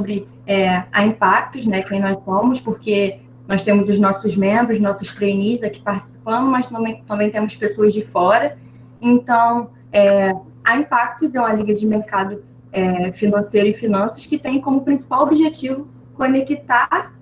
sobre a Impactos, né, quem nós somos, porque nós temos os nossos membros, nossos trainees aqui participando, mas também temos pessoas de fora. Então, a Impactos é uma liga de mercado financeiro e finanças que tem como principal objetivo conectar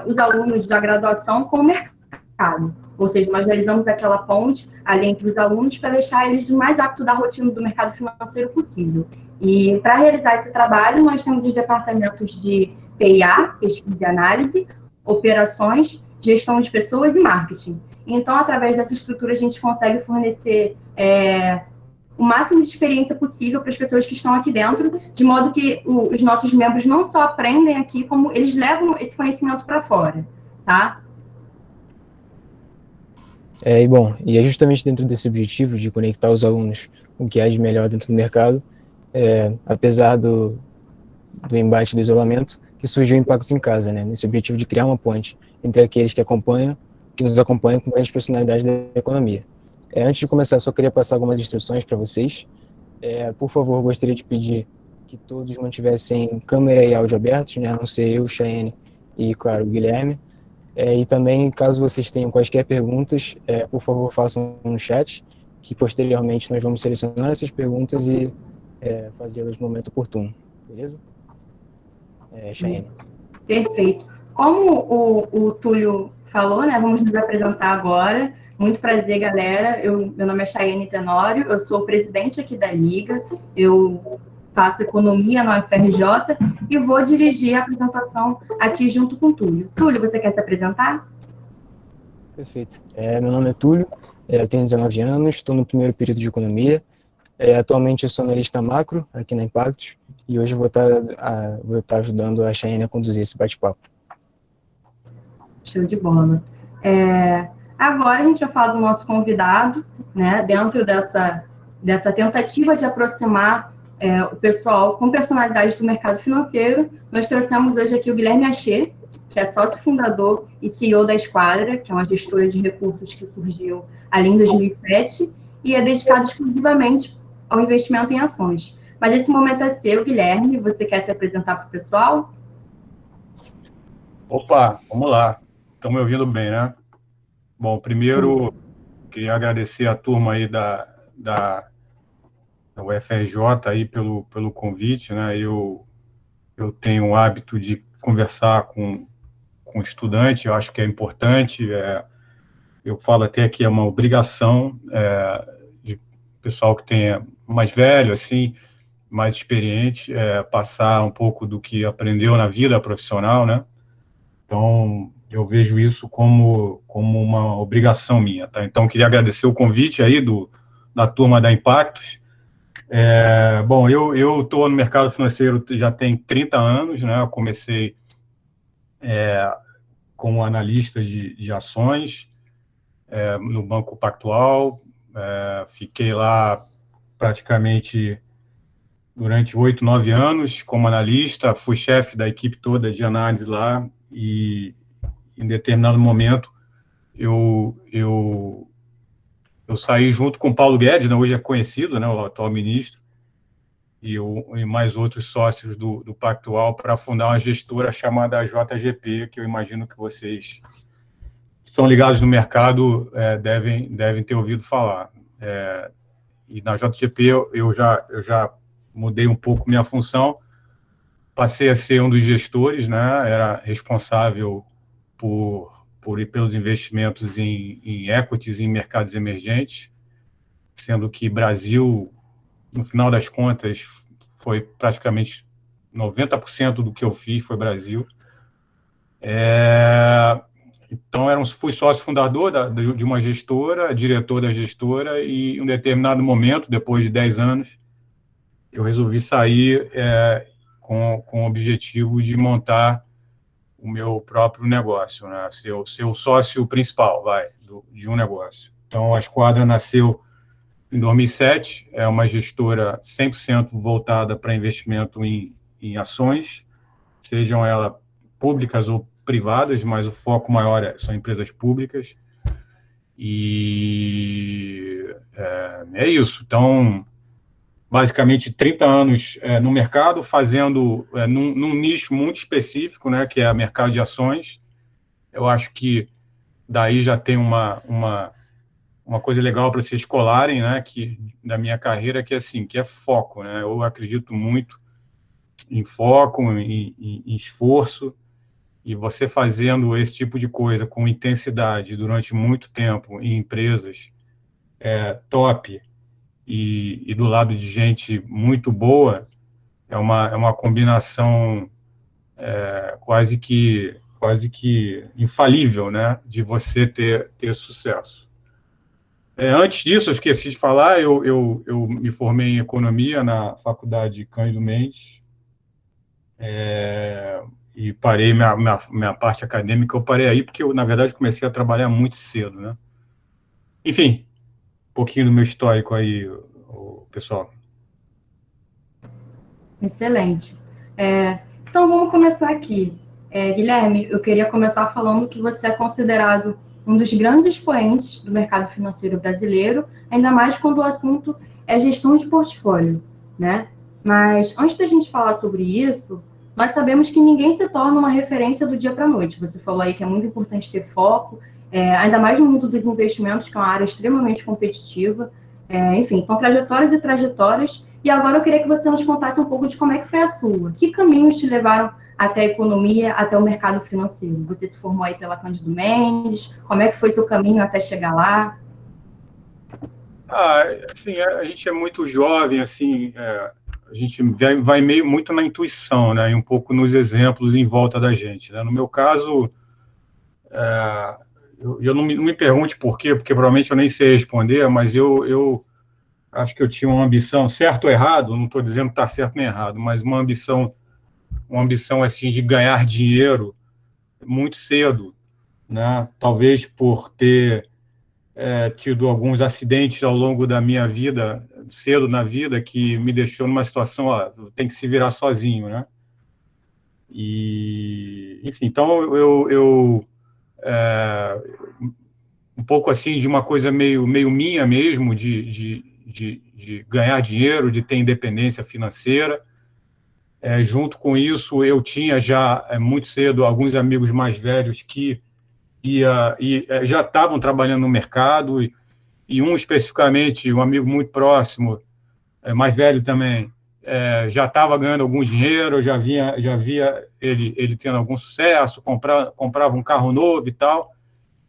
os alunos da graduação com o mercado. Ou seja, nós realizamos aquela ponte ali entre os alunos para deixar eles o mais aptos da rotina do mercado financeiro possível. E para realizar esse trabalho, nós temos os departamentos de PIA, pesquisa e análise, operações, gestão de pessoas e marketing. Então, através dessa estrutura, a gente consegue fornecer o máximo de experiência possível para as pessoas que estão aqui dentro, de modo que os nossos membros não só aprendem aqui, como eles levam esse conhecimento para fora, tá? E é justamente dentro desse objetivo de conectar os alunos com o que há de melhor dentro do mercado, apesar do embate do isolamento, que surgiu o Impactos em Casa, né? Nesse objetivo de criar uma ponte entre aqueles que nos acompanham com grandes personalidades da economia. Antes de começar, só queria passar algumas instruções para vocês. Por favor, gostaria de pedir que todos mantivessem câmera e áudio abertos, né? A não ser eu, Chayenne e, claro, o Guilherme. E também, caso vocês tenham quaisquer perguntas, por favor, façam no chat, que posteriormente nós vamos selecionar essas perguntas e fazê-las no momento oportuno. Beleza? Chayenne. Perfeito. Como o Túlio falou, né, vamos nos apresentar agora. Muito prazer, galera. Meu nome é Chayenne Tenório, eu sou presidente aqui da Liga, eu faço economia na UFRJ e vou dirigir a apresentação aqui junto com o Túlio. Túlio, você quer se apresentar? Perfeito. Meu nome é Túlio, eu tenho 19 anos, estou no primeiro período de economia. Atualmente eu sou analista macro aqui na Impactos e hoje vou estar ajudando a Chayenne a conduzir esse bate-papo. Show de bola. Agora a gente vai falar do nosso convidado, né, dentro dessa tentativa de aproximar o pessoal com personalidade do mercado financeiro. Nós trouxemos hoje aqui o Guilherme Achê, que é sócio fundador e CEO da Esquadra, que é uma gestora de recursos que surgiu ali em 2007 e é dedicado exclusivamente ao investimento em ações. Mas esse momento é seu, Guilherme. Você quer se apresentar para o pessoal? Opa, vamos lá. Estão me ouvindo bem, né? Bom, primeiro, queria agradecer a turma aí da UFRJ aí pelo convite, né? Eu tenho o hábito de conversar com estudante, eu acho que é importante. Eu falo até que é uma obrigação de pessoal que tenha mais velho, assim, mais experiente, passar um pouco do que aprendeu na vida profissional, né? Então, eu vejo isso como uma obrigação minha, tá? Então, queria agradecer o convite aí da turma da Impactos. Bom, eu estou no mercado financeiro já tem 30 anos, né? Eu comecei como analista de ações no Banco Pactual, fiquei lá praticamente durante 8, 9 anos como analista, fui chefe da equipe toda de análise lá e em determinado momento eu saí junto com o Paulo Guedes, né, hoje é conhecido, né, o atual ministro, e mais outros sócios do Pactual para fundar uma gestora chamada JGP, que eu imagino que vocês que são ligados no mercado devem ter ouvido falar. E na JGP eu já mudei um pouco minha função, passei a ser um dos gestores, né, era responsável pelos investimentos em equities em mercados emergentes, sendo que Brasil, no final das contas, foi praticamente 90% do que eu fiz foi Brasil. Então, fui sócio fundador de uma gestora, diretor da gestora, e em um determinado momento, depois de 10 anos, eu resolvi sair com o objetivo de montar o meu próprio negócio, né? Ser o sócio principal, de um negócio. Então, a Esquadra nasceu em 2007, é uma gestora 100% voltada para investimento em ações, sejam elas públicas ou privadas, mas o foco maior são empresas públicas. E é isso. Então, basicamente 30 anos no mercado, fazendo num nicho muito específico, né, que é o mercado de ações. Eu acho que daí já tem uma coisa legal para vocês colarem, né, que, da minha carreira, que é assim, que é foco, né? Eu acredito muito em foco, em esforço, e você fazendo esse tipo de coisa com intensidade durante muito tempo em empresas top e do lado de gente muito boa, é uma combinação quase que infalível, né, de você ter sucesso. Antes disso, eu esqueci de falar, eu me formei em economia na Faculdade Cândido Mendes, e parei minha parte acadêmica, eu parei aí porque eu, na verdade, comecei a trabalhar muito cedo, né? Enfim, um pouquinho do meu histórico aí, pessoal. Excelente. Então, vamos começar aqui. Guilherme, eu queria começar falando que você é considerado um dos grandes expoentes do mercado financeiro brasileiro, ainda mais quando o assunto é gestão de portfólio, né? Mas antes da gente falar sobre isso, nós sabemos que ninguém se torna uma referência do dia para a noite. Você falou aí que é muito importante ter foco, ainda mais no mundo dos investimentos, que é uma área extremamente competitiva. Enfim, são trajetórias e trajetórias. E agora eu queria que você nos contasse um pouco de como é que foi a sua. Que caminhos te levaram até a economia, até o mercado financeiro? Você se formou aí pela Cândido Mendes? Como é que foi seu caminho até chegar lá? Assim, a gente é muito jovem, assim, a gente vai meio muito na intuição, né, e um pouco nos exemplos em volta da gente, né? No meu caso, eu não me pergunte por quê, porque provavelmente eu nem sei responder, mas eu acho que eu tinha uma ambição, certo ou errado, não estou dizendo que está certo nem errado, mas uma ambição assim de ganhar dinheiro muito cedo, né? Talvez por ter tido alguns acidentes ao longo da minha vida, cedo na vida, que me deixou numa situação, ó, tem que se virar sozinho, né? E, enfim, então um pouco assim de uma coisa meio minha mesmo, de ganhar dinheiro, de ter independência financeira. Junto com isso, eu tinha já muito cedo alguns amigos mais velhos que já estavam trabalhando no mercado, e um especificamente, um amigo muito próximo, mais velho também, já estava ganhando algum dinheiro, já via ele tendo algum sucesso, comprava um carro novo e tal,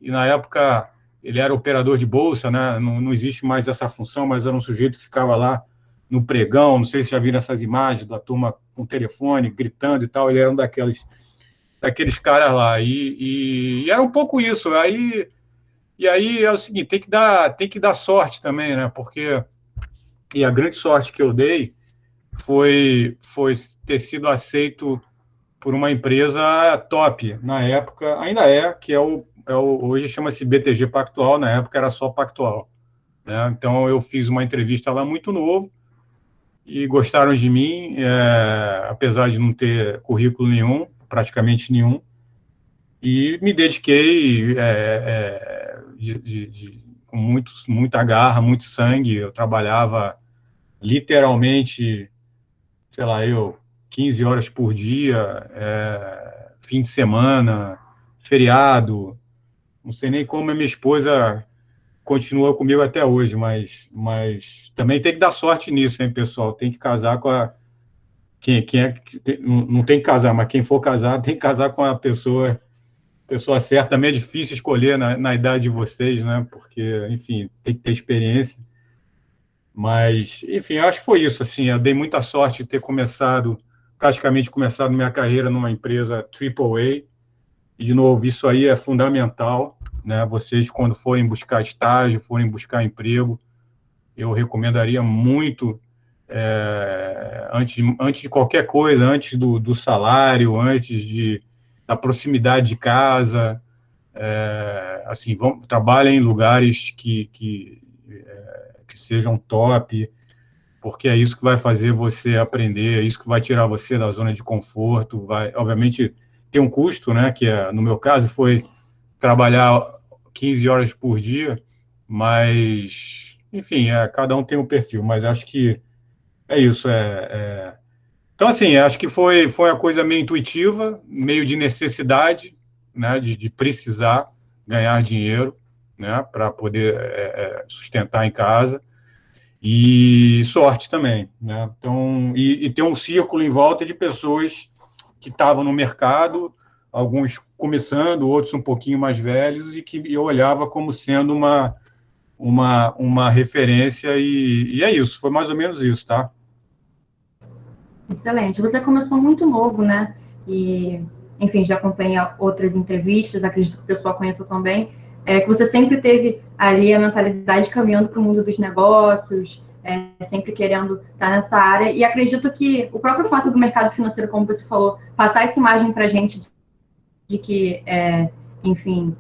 e na época ele era operador de bolsa, né? Não existe mais essa função, mas era um sujeito que ficava lá no pregão, não sei se já viram essas imagens da turma com telefone, gritando e tal, ele era um daqueles caras lá, e era um pouco isso, e aí é o seguinte, tem que dar sorte também, né? Porque, e a grande sorte que eu dei foi ter sido aceito por uma empresa top na época, ainda que hoje chama-se BTG Pactual, na época era só Pactual, né? Então eu fiz uma entrevista lá muito novo e gostaram de mim, apesar de não ter currículo nenhum, praticamente nenhum, e me dediquei com muita garra, muito sangue. Eu trabalhava literalmente, sei lá, 15 horas por dia, fim de semana, feriado. Não sei nem como a minha esposa continua comigo até hoje, mas também tem que dar sorte nisso, hein, pessoal? Tem que casar com a. Não tem que casar, mas quem for casar tem que casar com a pessoa certa. Também é difícil escolher na idade de vocês, né? Porque, enfim, tem que ter experiência. Mas, enfim, acho que foi isso, assim, eu dei muita sorte de ter praticamente começado minha carreira numa empresa AAA, e, de novo, isso aí é fundamental, né? Vocês, quando forem buscar estágio, forem buscar emprego, eu recomendaria muito, antes de qualquer coisa, antes do salário, antes da proximidade de casa, assim, trabalhem em lugares que sejam top, porque é isso que vai fazer você aprender, é isso que vai tirar você da zona de conforto, vai, obviamente, ter um custo, né, que no meu caso foi trabalhar 15 horas por dia, mas, enfim, cada um tem um perfil, mas acho que É isso. Então, assim, acho que foi uma coisa meio intuitiva, meio de necessidade, né, de precisar ganhar dinheiro, né, para poder sustentar em casa, e sorte também, né? Então, e ter um círculo em volta de pessoas que estavam no mercado, alguns começando, outros um pouquinho mais velhos, e que eu olhava como sendo uma referência, e é isso, foi mais ou menos isso, tá? Excelente. Você começou muito novo, né? E, enfim, já acompanhei outras entrevistas, acredito que o pessoal conheça também, que você sempre teve ali a mentalidade caminhando para o mundo dos negócios, sempre querendo estar nessa área. E acredito que o próprio fato do mercado financeiro, como você falou, passar essa imagem para a gente de que, enfim,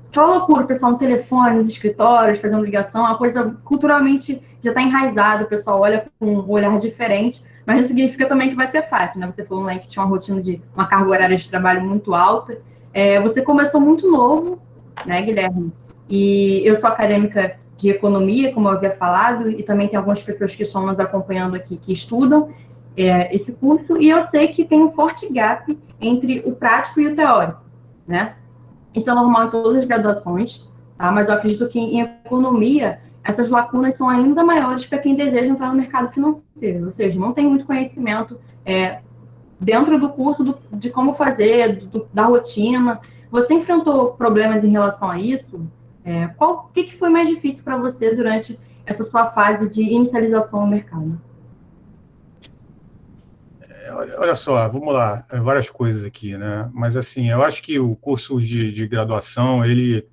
aquela loucura, o pessoal no telefone, nos escritórios, fazendo ligação, é uma coisa culturalmente já está enraizada, o pessoal olha com um olhar diferente, mas não significa também que vai ser fácil, né? Você falou, né, que tinha uma rotina de uma carga horária de trabalho muito alta. Você começou muito novo, né, Guilherme? E eu sou acadêmica de economia, como eu havia falado, e também tem algumas pessoas que estão nos acompanhando aqui que estudam esse curso, e eu sei que tem um forte gap entre o prático e o teórico, né? Isso é normal em todas as graduações, tá? Mas eu acredito que em economia essas lacunas são ainda maiores para quem deseja entrar no mercado financeiro, ou seja, não tem muito conhecimento dentro do curso de como fazer, da rotina. Você enfrentou problemas em relação a isso? O que foi mais difícil para você durante essa sua fase de inicialização no mercado? Olha só, vamos lá, várias coisas aqui, né? Mas, assim, eu acho que o curso de graduação, ele...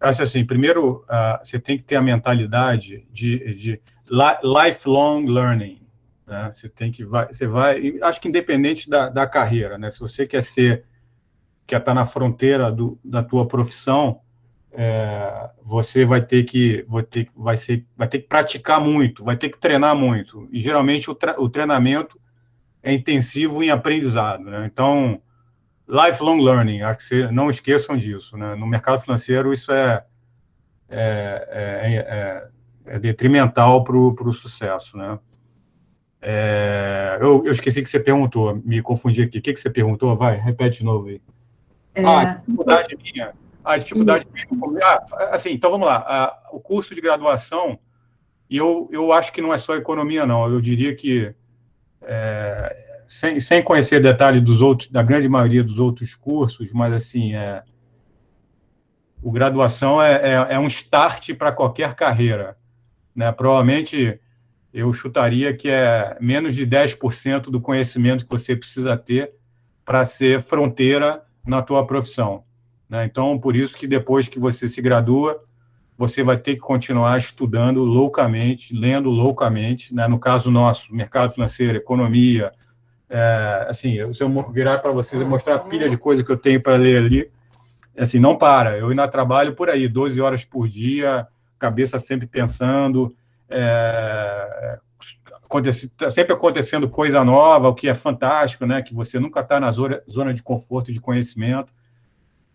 Acho assim, primeiro, você tem que ter a mentalidade de lifelong learning, né? Você vai, acho que independente da carreira, né? Se você quer estar na fronteira da tua profissão, você vai ter que praticar muito, vai ter que treinar muito. E geralmente o treinamento é intensivo em aprendizado, né? Então, lifelong learning, acho que vocês não esqueçam disso, né? No mercado financeiro, isso é detrimental para o sucesso, né? Eu esqueci que você perguntou, me confundi aqui. O que você perguntou? Vai, repete de novo aí. Dificuldade minha. Dificuldade minha. Assim, então vamos lá. O curso de graduação, e eu acho que não é só economia, não. Eu diria que, sem conhecer detalhe da grande maioria dos outros cursos, mas assim, o graduação é um start para qualquer carreira, né? Provavelmente eu chutaria que é menos de 10% do conhecimento que você precisa ter para ser fronteira na tua profissão, né? Então, por isso que depois que você se gradua, você vai ter que continuar estudando loucamente, lendo loucamente, né? No caso nosso, mercado financeiro, economia, assim, se eu virar para vocês e mostrar a pilha de coisa que eu tenho para ler ali, assim, não para. Eu ainda trabalho por aí, 12 horas por dia, cabeça sempre pensando, sempre acontecendo coisa nova, o que é fantástico, né? Que você nunca está na zona de conforto e de conhecimento.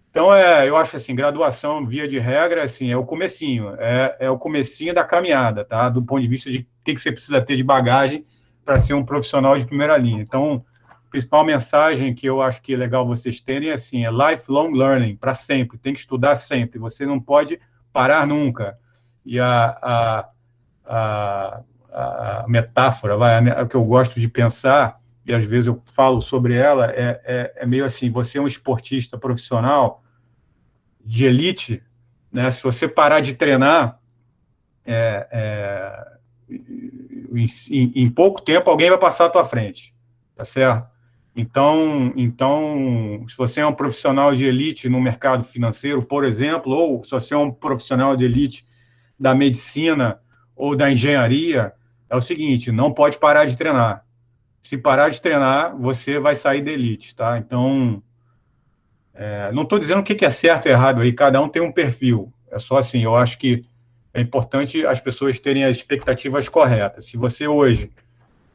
Então, eu acho assim, graduação, via de regra, assim, é o comecinho, é o comecinho da caminhada, tá? Do ponto de vista de o que você precisa ter de bagagem para ser um profissional de primeira linha. Então, a principal mensagem que eu acho que é legal vocês terem assim, é lifelong learning, para sempre, tem que estudar sempre, você não pode parar nunca. E a metáfora, o que eu gosto de pensar, e às vezes eu falo sobre ela, é meio assim, você é um esportista profissional de elite, né? Se você parar de treinar, em pouco tempo alguém vai passar à tua frente, tá certo? Então, se você é um profissional de elite no mercado financeiro, por exemplo, ou se você é um profissional de elite da medicina ou da engenharia, é o seguinte, não pode parar de treinar. Se parar de treinar, você vai sair da elite, tá? Então, não estou dizendo o que é certo e errado aí, cada um tem um perfil. É só assim, eu acho que é importante as pessoas terem as expectativas corretas. Se você hoje,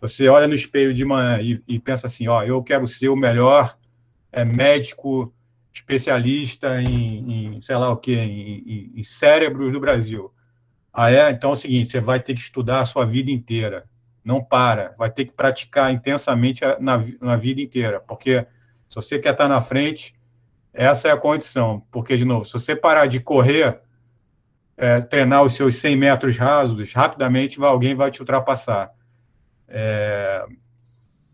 você olha no espelho de manhã e pensa assim, ó, eu quero ser o melhor médico especialista em sei lá o quê, em cérebros do Brasil. Ah, é? Então é o seguinte, você vai ter que estudar a sua vida inteira. Não para. Vai ter que praticar intensamente na vida inteira. Porque se você quer estar na frente, essa é a condição. Porque, de novo, se você parar de correr, treinar os seus 100 metros rasos, rapidamente alguém vai te ultrapassar.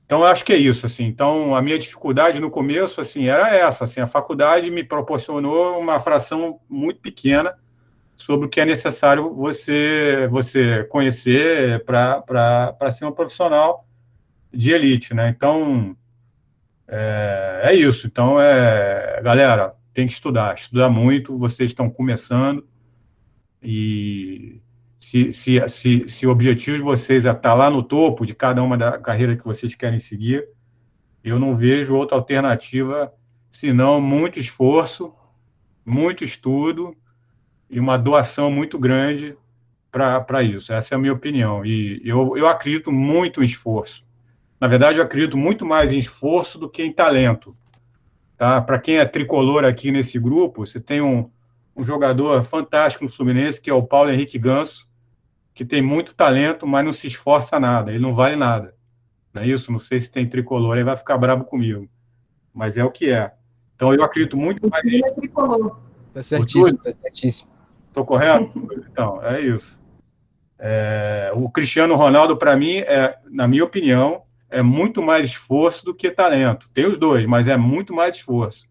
Então, eu acho que é isso, assim. Então, a minha dificuldade no começo, assim, era essa, assim, a faculdade me proporcionou uma fração muito pequena sobre o que é necessário você conhecer para ser um profissional de elite, né? Então, é isso. Então, galera, tem que estudar muito, vocês estão começando e se o objetivo de vocês é estar lá no topo de cada uma da carreira que vocês querem seguir, eu não vejo outra alternativa senão muito esforço, muito estudo e uma doação muito grande para isso. Essa é a minha opinião. E eu acredito muito em esforço. Na verdade, eu acredito muito mais em esforço do que em talento. Tá? Para quem é tricolor aqui nesse grupo, você tem um jogador fantástico no Fluminense, que é o Paulo Henrique Ganso, que tem muito talento, mas não se esforça nada, ele não vale nada. Não é isso? Não sei se tem tricolor, aí vai ficar bravo comigo. Mas é o que é. Então, eu acredito muito mais em... Tá certíssimo, tá certíssimo. Estou correto? Então, é isso. O Cristiano Ronaldo, para mim, na minha opinião, é muito mais esforço do que talento. Tem os dois, mas é muito mais esforço.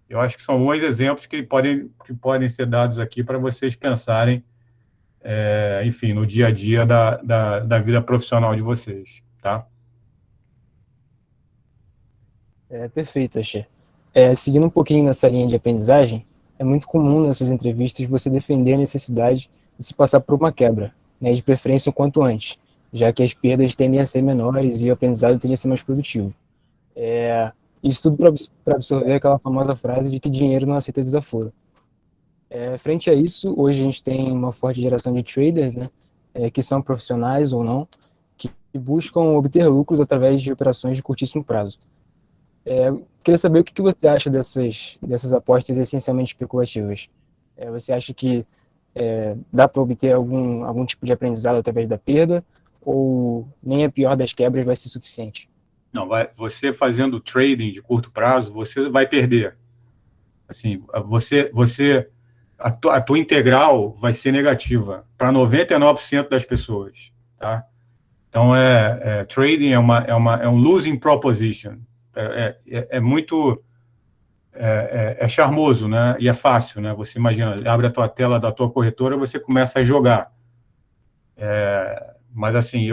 Eu acho que são bons exemplos que podem ser dados aqui para vocês pensarem, enfim, no dia a dia da vida profissional de vocês, tá? Perfeito, Axé. Seguindo um pouquinho nessa linha de aprendizagem, é muito comum nessas entrevistas você defender a necessidade de se passar por uma quebra, né, de preferência o quanto antes, já que as perdas tendem a ser menores e o aprendizado tende a ser mais produtivo. Isso tudo para absorver aquela famosa frase de que dinheiro não aceita desaforo. Frente a isso, hoje a gente tem uma forte geração de traders, né, que são profissionais ou não, que buscam obter lucros através de operações de curtíssimo prazo. Queria saber o que você acha dessas apostas essencialmente especulativas. Você acha que dá para obter algum tipo de aprendizado através da perda, ou nem a pior das quebras vai ser suficiente? Não, você fazendo trading de curto prazo, você vai perder. Assim, a tua integral vai ser negativa para 99% das pessoas, tá? Então, trading é um losing proposition. Muito charmoso, né? E é fácil, né? Você imagina, abre a tua tela da tua corretora, você começa a jogar. Mas assim,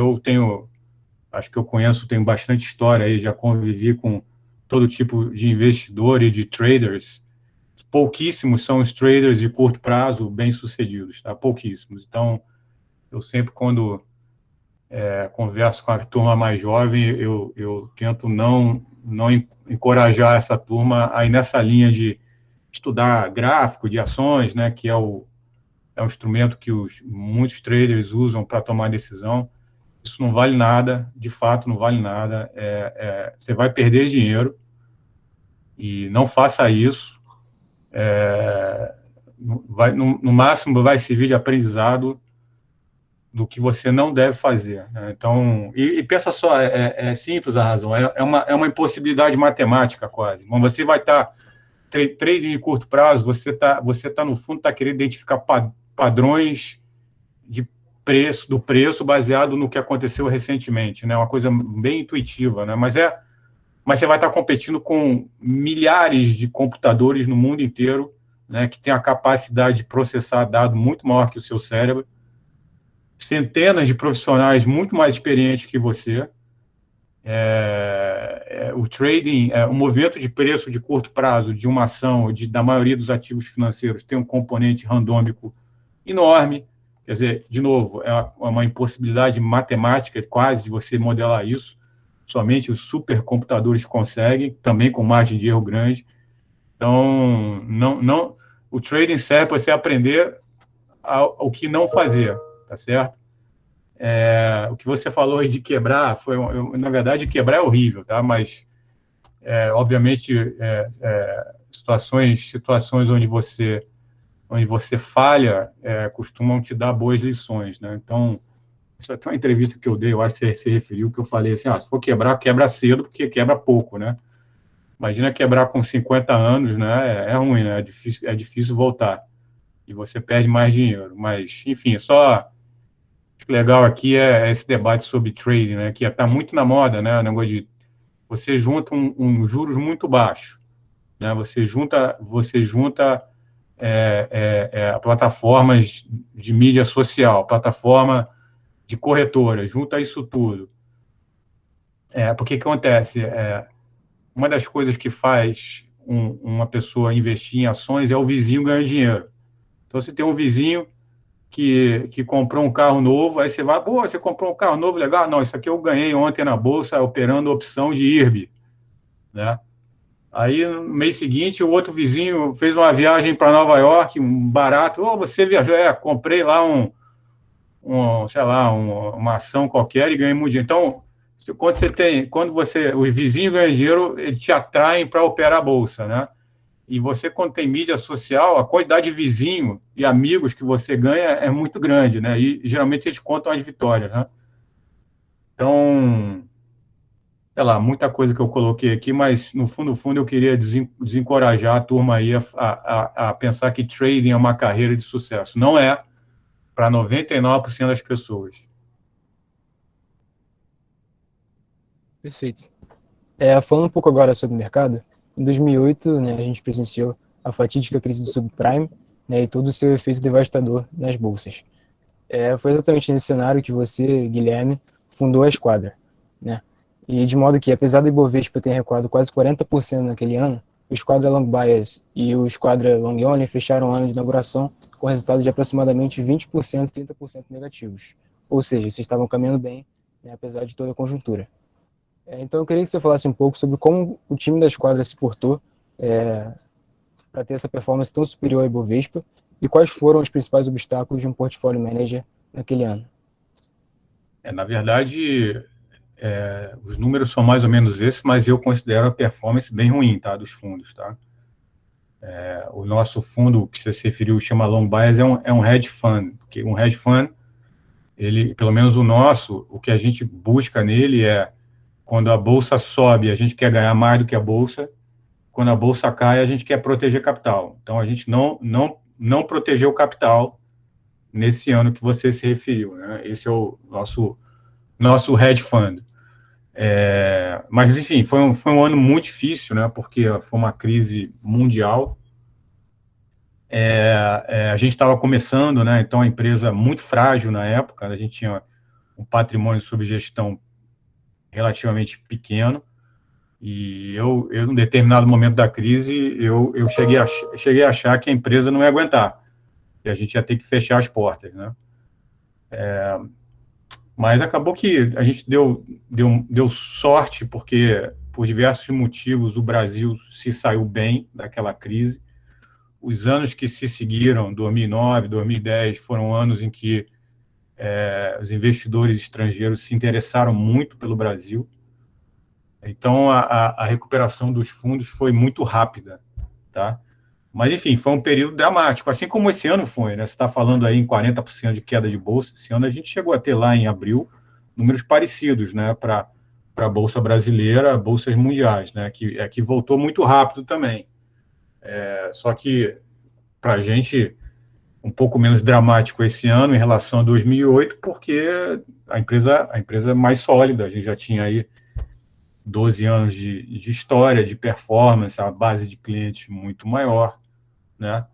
acho que eu tenho bastante história aí, já convivi com todo tipo de investidor e de traders. Pouquíssimos são os traders de curto prazo bem-sucedidos, tá? Pouquíssimos. Então, eu sempre, quando converso com a turma mais jovem, eu tento não encorajar essa turma a ir nessa linha de estudar gráfico de ações, né, que é um instrumento que muitos traders usam para tomar decisão. Isso não vale nada, de fato não vale nada. Você vai perder dinheiro e não faça isso. No máximo vai servir de aprendizado do que você não deve fazer, né? Então, e pensa só, é simples a razão, é uma impossibilidade matemática quase. Quando você vai estar trading de curto prazo, você tá no fundo querendo identificar padrões do preço baseado no que aconteceu recentemente, né? Uma coisa bem intuitiva, né? Mas você vai estar competindo com milhares de computadores no mundo inteiro, né, que tem a capacidade de processar dado muito maior que o seu cérebro, centenas de profissionais muito mais experientes que você. O trading, o movimento de preço de curto prazo de uma ação, da maioria dos ativos financeiros, tem um componente randômico enorme. Quer dizer, de novo, é uma impossibilidade matemática quase de você modelar isso. Somente os supercomputadores conseguem, também com margem de erro grande. Então, o trading serve para você aprender o que não fazer, tá certo? O que você falou aí de quebrar, na verdade, quebrar é horrível, tá? Mas, obviamente, situações onde você onde você falha, costumam te dar boas lições, né? Então, isso é até uma entrevista que eu dei, eu acho que você se referiu, que eu falei assim, se for quebrar, quebra cedo, porque quebra pouco, né? Imagina quebrar com 50 anos, né? É ruim, né? É difícil voltar. E você perde mais dinheiro. Mas, enfim, só o legal aqui é esse debate sobre trading, né? Que está muito na moda, né? O negócio de você junta juros muito baixos, né? Você junta plataformas de mídia social, plataforma de corretora, junta isso tudo. Porque que acontece? Uma das coisas que faz uma pessoa investir em ações é o vizinho ganhar dinheiro. Então, você tem um vizinho que comprou um carro novo, aí você vai, pô, você comprou um carro novo, legal? Não, isso aqui eu ganhei ontem na Bolsa, operando opção de IRB, né? Aí, no mês seguinte, o outro vizinho fez uma viagem para Nova York, um barato, você viajou, comprei lá sei lá, uma ação qualquer e ganhei muito dinheiro. Então, os vizinhos ganham dinheiro, eles te atraem para operar a Bolsa, né? E você, quando tem mídia social, a quantidade de vizinho e amigos que você ganha é muito grande, né? E geralmente eles contam as vitórias, né? Então, sei lá, muita coisa que eu coloquei aqui, mas no fundo, eu queria desencorajar a turma aí a pensar que trading é uma carreira de sucesso. Não é para 99% das pessoas. Perfeito. Falando um pouco agora sobre o mercado, em 2008, né, a gente presenciou a fatídica crise do subprime, né, e todo o seu efeito devastador nas bolsas. Foi exatamente nesse cenário que você, Guilherme, fundou a Esquadra, né? E de modo que, apesar do Ibovespa ter recuado quase 40% naquele ano, o Esquadra Long Bias e o Esquadra Long Only fecharam o ano de inauguração com resultados de aproximadamente 20% e 30% negativos. Ou seja, vocês estavam caminhando bem, né, apesar de toda a conjuntura. Então eu queria que você falasse um pouco sobre como o time da Esquadra se portou para ter essa performance tão superior ao Ibovespa e quais foram os principais obstáculos de um portfólio manager naquele ano. Na verdade, os números são mais ou menos esses, mas eu considero a performance bem ruim, tá, dos fundos, tá? O nosso fundo que você se referiu chama Long Bias, é um hedge fund, porque um hedge fund, ele, pelo menos o nosso, o que a gente busca nele é quando a bolsa sobe, a gente quer ganhar mais do que a bolsa, quando a bolsa cai, a gente quer proteger capital. Então, a gente não protegeu o capital nesse ano que você se referiu, né? Esse é o nosso hedge fund. Mas, enfim, foi um ano muito difícil, né? Porque foi uma crise mundial. A gente estava começando, né? Então, a empresa muito frágil na época, a gente tinha um patrimônio sob gestão relativamente pequeno. E eu em determinado momento da crise, eu cheguei a achar que a empresa não ia aguentar, e a gente ia ter que fechar as portas, né? Mas acabou que a gente deu sorte, porque, por diversos motivos, o Brasil se saiu bem daquela crise. Os anos que se seguiram, 2009, 2010, foram anos em que os investidores estrangeiros se interessaram muito pelo Brasil. Então, a recuperação dos fundos foi muito rápida, tá? Mas, enfim, foi um período dramático, assim como esse ano foi, né? Você está falando aí em 40% de queda de bolsa. Esse ano a gente chegou a ter lá em abril números parecidos, né? Para a bolsa brasileira, bolsas mundiais, né? Que voltou muito rápido também. Só que, para a gente, um pouco menos dramático esse ano em relação a 2008, porque a empresa é mais sólida, a gente já tinha aí 12 anos de história, de performance, a base de clientes muito maior, né?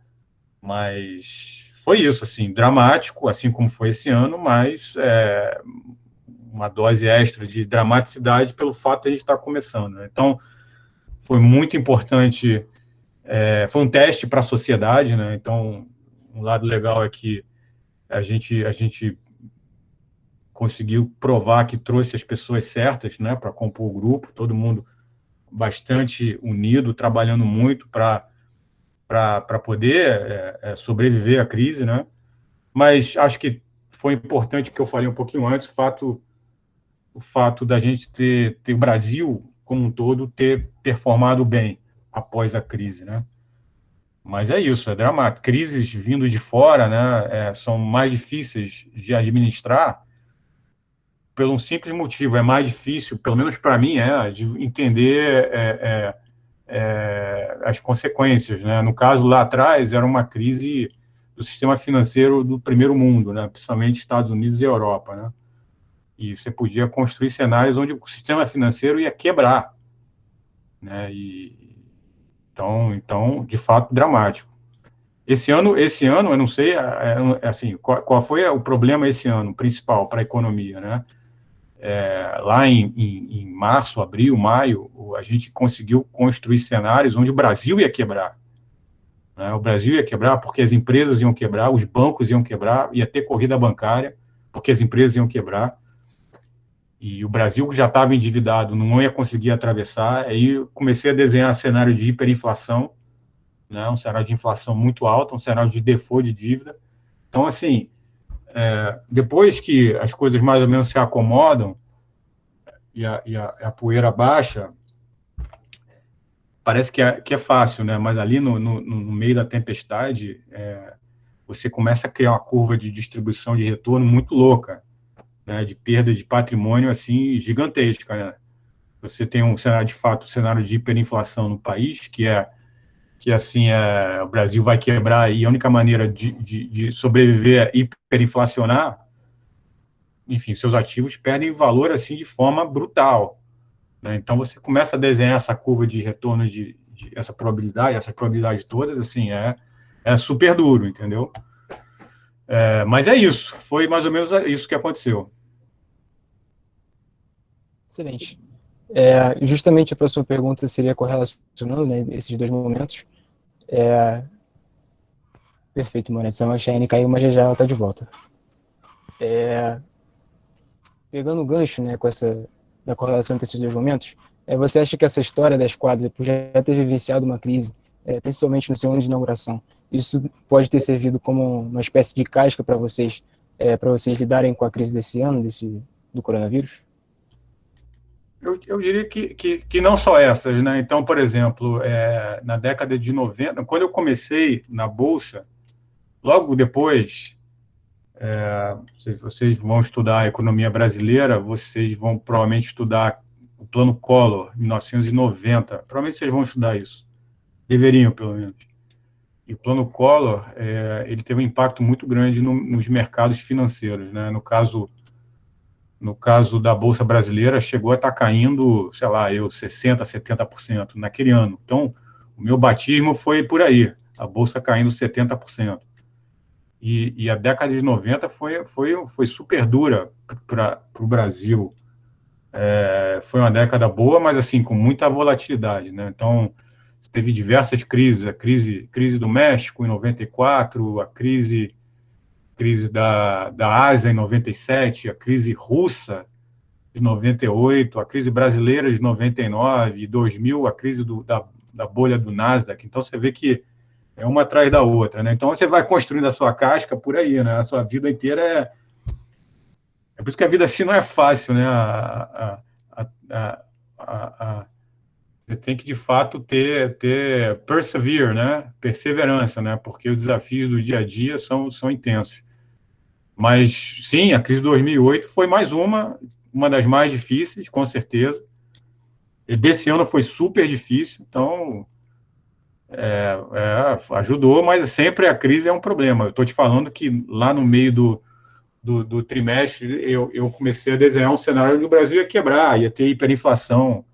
Mas foi isso, assim, dramático, assim como foi esse ano, mas uma dose extra de dramaticidade pelo fato de a gente estar começando, né? Então, foi muito importante, foi um teste para a sociedade, né? Então, um lado legal é que a gente conseguiu provar que trouxe as pessoas certas, né, para compor o grupo, todo mundo bastante unido, trabalhando muito para poder sobreviver à crise, né? Mas acho que foi importante, que eu falei um pouquinho antes, o fato da gente ter o Brasil como um todo ter performado bem após a crise, né? Mas é isso, é dramático. Crises vindo de fora, né, são mais difíceis de administrar pelo um simples motivo. É mais difícil, pelo menos para mim, de entender as consequências, né? No caso, lá atrás, era uma crise do sistema financeiro do primeiro mundo, né? Principalmente Estados Unidos e Europa, né? E você podia construir cenários onde o sistema financeiro ia quebrar, né? Então, de fato, dramático. Esse ano, eu não sei, assim, qual foi o problema esse ano principal para a economia, né? Lá em março, abril, maio, a gente conseguiu construir cenários onde o Brasil ia quebrar, né? O Brasil ia quebrar porque as empresas iam quebrar, os bancos iam quebrar, ia ter corrida bancária porque as empresas iam quebrar, e o Brasil já estava endividado, não ia conseguir atravessar. Aí comecei a desenhar cenário de hiperinflação, né? Um cenário de inflação muito alta, um cenário de default de dívida. Então, assim, depois que as coisas mais ou menos se acomodam e a poeira baixa, parece que é fácil, né? Mas ali no meio da tempestade, você começa a criar uma curva de distribuição de retorno muito louca, né? De perda de patrimônio assim gigantesca, né? Você tem um cenário de fato, um cenário de hiperinflação no país, que assim o Brasil vai quebrar e a única maneira de sobreviver é hiperinflacionar. Enfim, seus ativos perdem valor assim de forma brutal, né? Então você começa a desenhar essa curva de retorno essa probabilidade todas, assim, é super duro, entendeu? Mas é isso, foi mais ou menos isso que aconteceu. Excelente. Justamente a próxima pergunta seria correlacionando, né, esses dois momentos. Perfeito, monetização. A Cheyenne caiu, mas já ela está de volta. Pegando o gancho, né, da correlação entre esses dois momentos, você acha que essa história da Esquadra, por já ter vivenciado uma crise, principalmente no seu ano de inauguração, isso pode ter servido como uma espécie de casca para vocês lidarem com a crise desse ano, do coronavírus? Eu diria que não só essas, né? Então, por exemplo, na década de 90, quando eu comecei na Bolsa, logo depois, se vocês vão estudar a economia brasileira, vocês vão provavelmente estudar o Plano Collor, 1990. Provavelmente vocês vão estudar isso. Deveriam, pelo menos. E o Plano Collor, ele teve um impacto muito grande nos mercados financeiros, né? No caso da Bolsa Brasileira, chegou a estar caindo, sei lá, 60%, 70% naquele ano. Então, o meu batismo foi por aí, a Bolsa caindo 70%. E a década de 90 foi super dura para o Brasil. Foi uma década boa, mas assim, com muita volatilidade, né? Então, teve diversas crises, a crise do México em 94, a crise da Ásia em 97, a crise russa de 98, a crise brasileira de 99, e 2000, a crise da bolha do Nasdaq. Então, você vê que é uma atrás da outra, né? Então, você vai construindo a sua casca por aí, né? A sua vida inteira é por isso que a vida assim não é fácil, né? Você tem que, de fato, ter persevere, né? Perseverança, né? Porque os desafios do dia a dia são intensos. Mas, sim, a crise de 2008 foi mais uma das mais difíceis, com certeza. E desse ano foi super difícil, então ajudou, mas sempre a crise é um problema. Eu estou te falando que lá no meio do trimestre eu comecei a desenhar um cenário onde o Brasil ia quebrar, ia ter hiperinflação.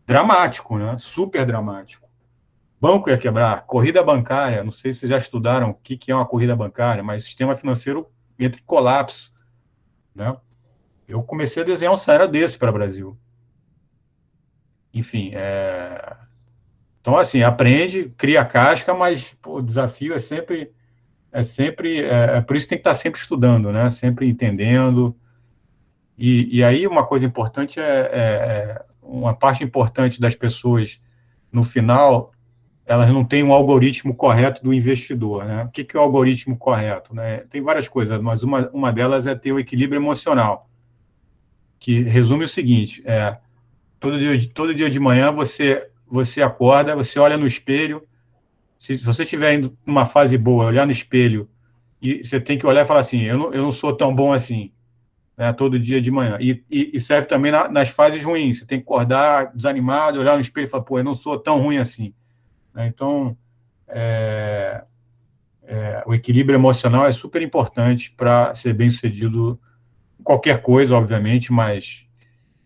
Dramático, né? Super dramático. Banco ia quebrar, corrida bancária, não sei se vocês já estudaram o que é uma corrida bancária, mas sistema financeiro entra em colapso, né? Eu comecei a desenhar um cenário desse para o Brasil. Enfim, então assim, aprende, cria casca, mas pô, o desafio é por isso que tem que estar sempre estudando, né? Sempre entendendo. E aí uma coisa importante uma parte importante das pessoas no final, elas não têm um algoritmo correto do investidor, né? O que é o algoritmo correto, né? Tem várias coisas, mas uma delas é ter o equilíbrio emocional, que resume o seguinte: todo dia de manhã você acorda, você olha no espelho, Se você estiver indo numa fase boa, olhar no espelho, e você tem que olhar e falar assim, eu não sou tão bom assim, né, todo dia de manhã. E serve também nas fases ruins. Você tem que acordar desanimado, olhar no espelho e falar, pô, eu não sou tão ruim assim. Né? Então, o equilíbrio emocional é super importante para ser bem-sucedido em qualquer coisa, obviamente, mas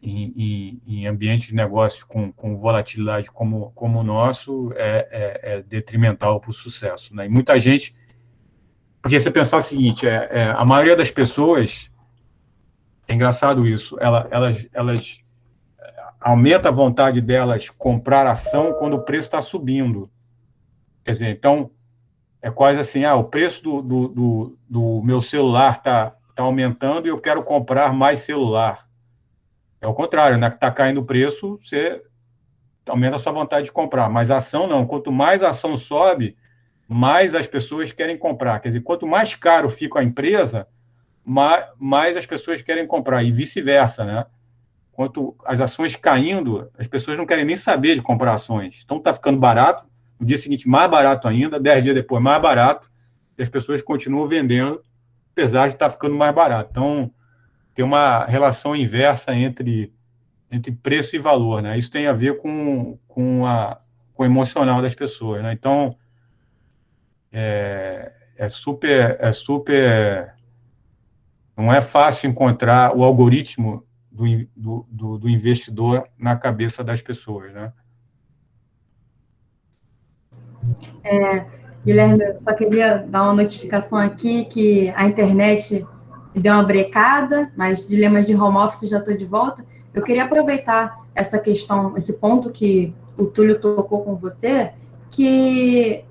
em ambientes de negócios com volatilidade como o nosso, é detrimental para o sucesso. Né? E muita gente... Porque você pensar o seguinte, a maioria das pessoas, é engraçado isso, elas aumenta a vontade delas comprar ação quando o preço está subindo. Quer dizer, então, é quase assim, o preço do meu celular está aumentando e eu quero comprar mais celular. É o contrário, né? Está caindo o preço, você aumenta a sua vontade de comprar. Mas a ação não. Quanto mais a ação sobe, mais as pessoas querem comprar. Quer dizer, quanto mais caro fica a empresa, mais as pessoas querem comprar. E vice-versa, né? Quanto as ações caindo, as pessoas não querem nem saber de comprar ações. Então está ficando barato, no dia seguinte mais barato ainda, 10 dias depois mais barato, e as pessoas continuam vendendo, apesar de estar ficando mais barato. Então, tem uma relação inversa entre preço e valor, né? Isso tem a ver com o emocional das pessoas, né? Então, super, não é fácil encontrar o algoritmo do investidor na cabeça das pessoas, né? Guilherme, eu só queria dar uma notificação aqui que a internet deu uma brecada, mas dilemas de home office já estou de volta. Eu queria aproveitar essa questão, esse ponto que o Túlio tocou com você, que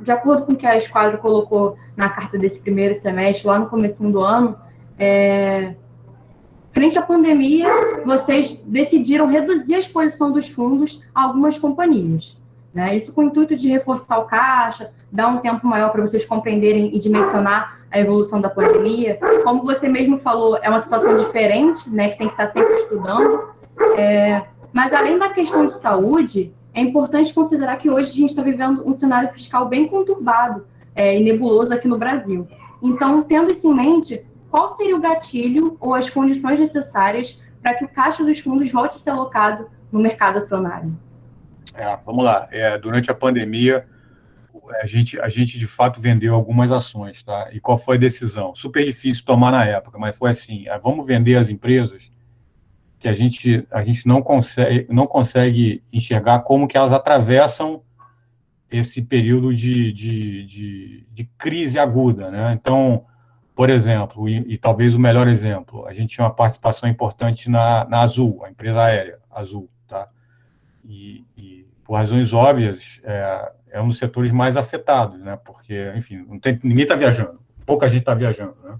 de acordo com o que a Esquadro colocou na carta desse primeiro semestre, lá no começo do ano, frente à pandemia, vocês decidiram reduzir a exposição dos fundos a algumas companhias. Né? Isso com o intuito de reforçar o caixa, dar um tempo maior para vocês compreenderem e dimensionar a evolução da pandemia. Como você mesmo falou, é uma situação diferente, né, que tem que estar sempre estudando. Mas, além da questão de saúde, é importante considerar que hoje a gente está vivendo um cenário fiscal bem conturbado e nebuloso aqui no Brasil. Então, tendo isso em mente, qual seria o gatilho ou as condições necessárias para que o caixa dos fundos volte a ser alocado no mercado acionário? Vamos lá. Durante a pandemia, a gente de fato vendeu algumas ações, tá? E qual foi a decisão? Super difícil tomar na época, mas foi assim: vamos vender as empresas que a gente não consegue enxergar como que elas atravessam esse período de crise aguda, né? Então, por exemplo, e talvez o melhor exemplo, a gente tinha uma participação importante na Azul, a empresa aérea Azul, tá? E por razões óbvias, é um dos setores mais afetados, né? Porque, enfim, ninguém está viajando, pouca gente está viajando, né?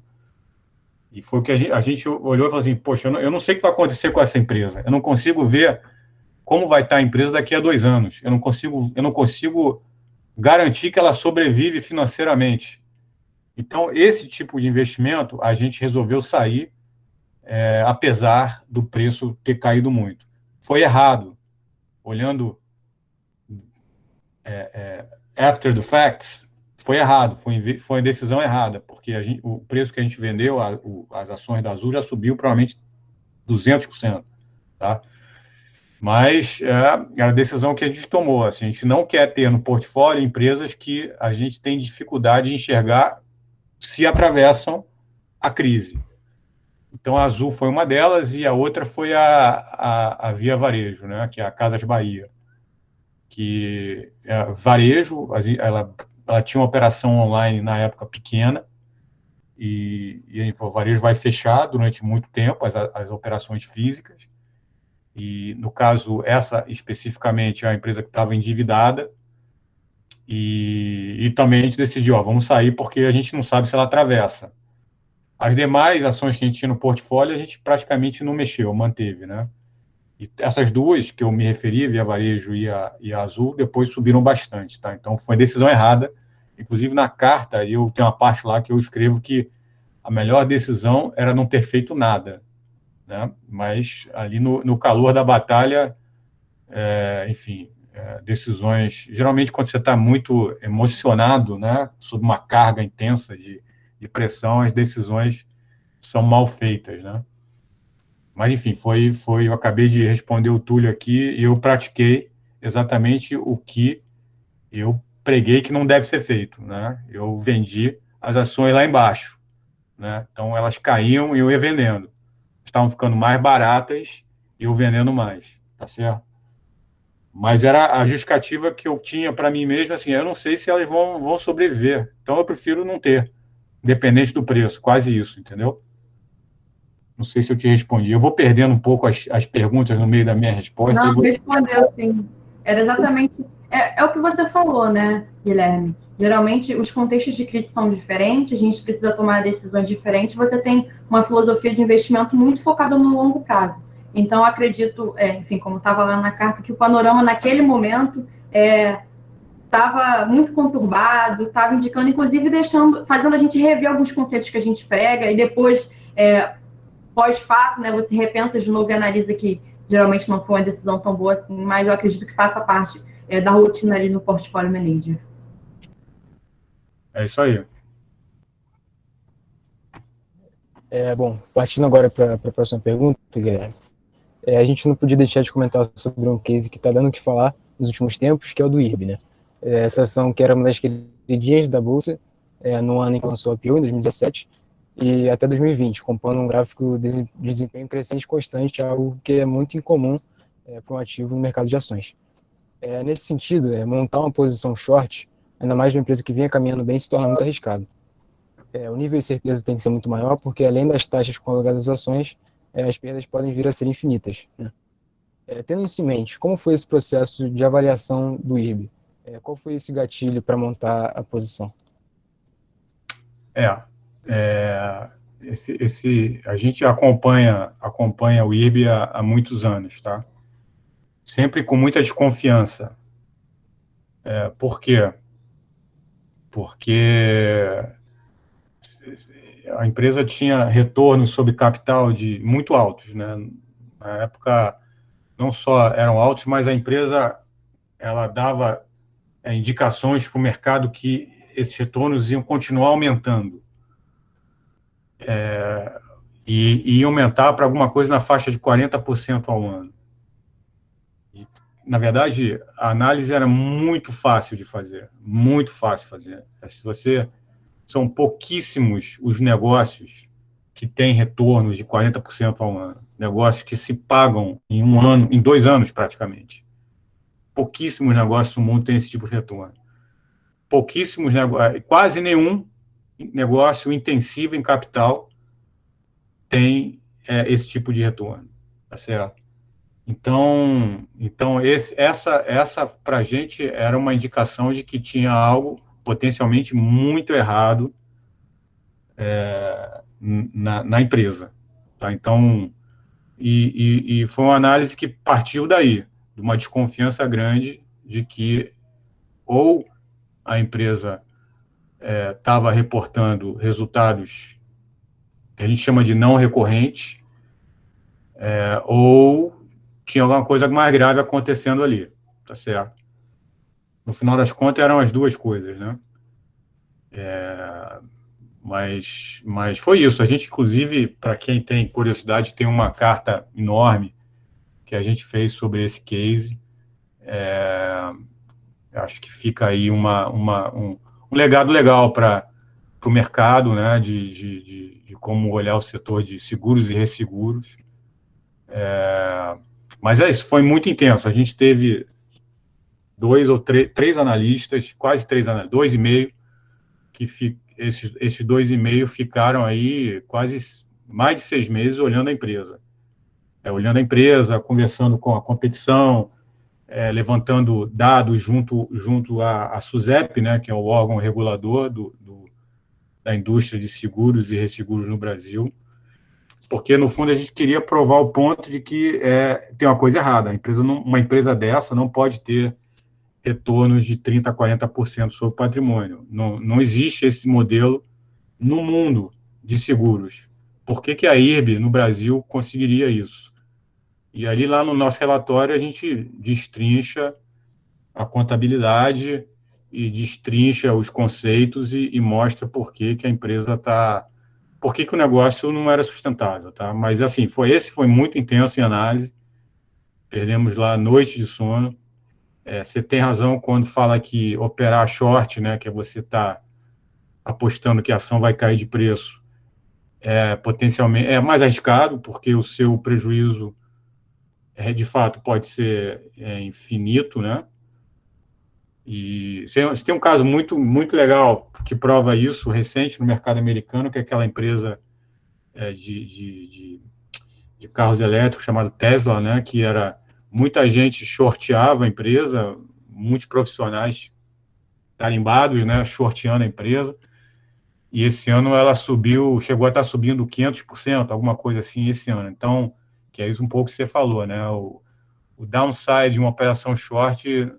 E foi o que a gente olhou e falou assim, poxa, eu não sei o que vai acontecer com essa empresa, eu não consigo ver como vai estar a empresa daqui a 2 anos, eu não consigo garantir que ela sobrevive financeiramente. Então, esse tipo de investimento, a gente resolveu sair, apesar do preço ter caído muito. Foi errado, olhando after the facts, foi errado, foi a decisão errada, porque o preço que a gente vendeu, as ações da Azul já subiu provavelmente 200%, tá? Mas é a decisão que a gente tomou. Assim, a gente não quer ter no portfólio empresas que a gente tem dificuldade de enxergar se atravessam a crise. Então, a Azul foi uma delas e a outra foi a Via Varejo, né, que é a Casas Bahia, que varejo, ela tinha uma operação online na época pequena e o varejo vai fechar durante muito tempo as operações físicas. E, no caso, essa especificamente é a empresa que estava endividada e também a gente decidiu, vamos sair porque a gente não sabe se ela atravessa. As demais ações que a gente tinha no portfólio, a gente praticamente não mexeu, manteve, né? E essas duas que eu me referi, Via Varejo e a Azul, depois subiram bastante, tá? Então, foi decisão errada. Inclusive, na carta, eu tenho uma parte lá que eu escrevo que a melhor decisão era não ter feito nada, né? Mas ali no calor da batalha, enfim, decisões, geralmente quando você está muito emocionado, né, sob uma carga intensa de pressão, as decisões são mal feitas, né? Mas, enfim, eu acabei de responder o Túlio aqui e eu pratiquei exatamente o que eu preguei que não deve ser feito, né? Eu vendi as ações lá embaixo, né? Então, elas caíam e eu ia vendendo. Estavam ficando mais baratas e eu vendendo mais, tá certo? Mas era a justificativa que eu tinha para mim mesmo, assim, eu não sei se elas vão sobreviver. Então, eu prefiro não ter, independente do preço, quase isso, entendeu? Não sei se eu te respondi. Eu vou perdendo um pouco as perguntas no meio da minha resposta. Não, respondeu, sim. Era exatamente. É o que você falou, né, Guilherme? Geralmente, os contextos de crise são diferentes, a gente precisa tomar decisões diferentes. Você tem uma filosofia de investimento muito focada no longo prazo. Então, eu acredito, enfim, como estava lá na carta, que o panorama naquele momento estava muito conturbado, estava indicando, inclusive, fazendo a gente rever alguns conceitos que a gente prega e depois. Pós-fato, né, você repensa de novo e analisa que geralmente não foi uma decisão tão boa assim, mas eu acredito que faça parte da rotina ali no Portfólio Manager. É isso aí. Bom, partindo agora para a próxima pergunta, Guilherme, a gente não podia deixar de comentar sobre um case que está dando o que falar nos últimos tempos, que é o do IRB, né? Essa ação que era uma das queridinhas da Bolsa, no ano em que lançou a IPO, em 2017, e até 2020, compondo um gráfico de desempenho crescente constante, algo que é muito incomum para um ativo no mercado de ações. Nesse sentido, montar uma posição short, ainda mais de uma empresa que vinha caminhando bem, se torna muito arriscado. O nível de certeza tem que ser muito maior, porque além das taxas colocadas das ações, as perdas podem vir a ser infinitas, né? Tendo isso em mente, como foi esse processo de avaliação do IRB? Qual foi esse gatilho para montar a posição? A gente acompanha o IRB há muitos anos, tá? Sempre com muita desconfiança. Por quê? Porque a empresa tinha retornos sobre capital muito altos, né? Na época, não só eram altos, mas a empresa ela dava indicações para o mercado que esses retornos iam continuar aumentando. E ia aumentar para alguma coisa na faixa de 40% ao ano. E, na verdade, a análise era muito fácil de fazer, muito fácil de fazer. São pouquíssimos os negócios que têm retornos de 40% ao ano. Negócios que se pagam em um ano, em 2 anos praticamente. Pouquíssimos negócios no mundo têm esse tipo de retorno. Pouquíssimos negócios, quase nenhum negócio intensivo em capital tem esse tipo de retorno, tá certo? Então essa para a gente era uma indicação de que tinha algo potencialmente muito errado na empresa, tá? Então, e foi uma análise que partiu daí, de uma desconfiança grande de que ou a empresa estava reportando resultados que a gente chama de não recorrentes, ou tinha alguma coisa mais grave acontecendo ali, tá certo? No final das contas, eram as duas coisas, né? Mas foi isso. A gente, inclusive, para quem tem curiosidade, tem uma carta enorme que a gente fez sobre esse case. Acho que fica aí um legado legal para o mercado, né? De como olhar o setor de seguros e resseguros. Mas é isso, foi muito intenso. A gente teve três analistas, quase três analistas, 2,5, esses 2,5 ficaram aí quase mais de 6 meses olhando a empresa. Olhando a empresa, conversando com a competição, levantando dados junto à SUSEP, né, que é o órgão regulador da indústria de seguros e resseguros no Brasil, porque, no fundo, a gente queria provar o ponto de que tem uma coisa errada. Uma empresa dessa não pode ter retornos de 30% a 40% sobre o patrimônio. Não existe esse modelo no mundo de seguros. Por que a IRB, no Brasil, conseguiria isso? E ali, lá no nosso relatório, a gente destrincha a contabilidade e destrincha os conceitos e mostra por que a empresa está... Por que o negócio não era sustentável, tá? Mas, assim, foi muito intenso em análise, perdemos lá noites de sono. Você tem razão quando fala que operar short, né, que é você estar apostando que a ação vai cair de preço, potencialmente é mais arriscado, porque o seu prejuízo, de fato, pode ser infinito, né? E você tem um caso muito, muito legal que prova isso, recente no mercado americano, que é aquela empresa de carros elétricos chamada Tesla, né? Que era muita gente shorteava a empresa, muitos profissionais tarimbados, né? Shorteando a empresa. E esse ano ela subiu, chegou a estar subindo 500%, alguma coisa assim, esse ano. Então, que é isso um pouco que você falou, né? O downside de uma operação short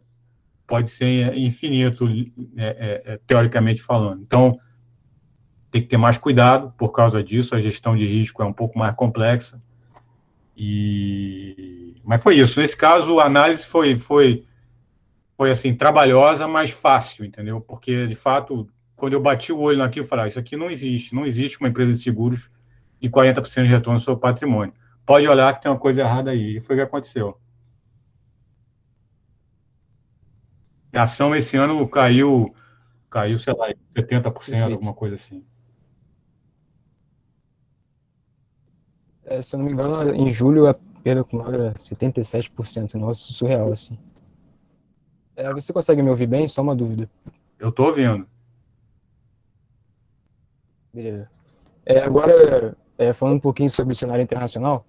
pode ser infinito, teoricamente falando. Então, tem que ter mais cuidado por causa disso, a gestão de risco é um pouco mais complexa. Mas foi isso. Nesse caso, a análise foi assim, trabalhosa, mas fácil, entendeu? Porque, de fato, quando eu bati o olho naquilo, eu falei, isso aqui não existe uma empresa de seguros de 40% de retorno sobre o patrimônio. Pode olhar que tem uma coisa errada aí, e foi o que aconteceu. A ação esse ano caiu, sei lá, 70%, Perfeito. alguma coisa assim. Se eu não me engano, em julho a perda acumulada era 77%, um negócio surreal, assim. Você consegue me ouvir bem? Só uma dúvida. Eu estou ouvindo. Beleza. Agora, falando um pouquinho sobre o cenário internacional,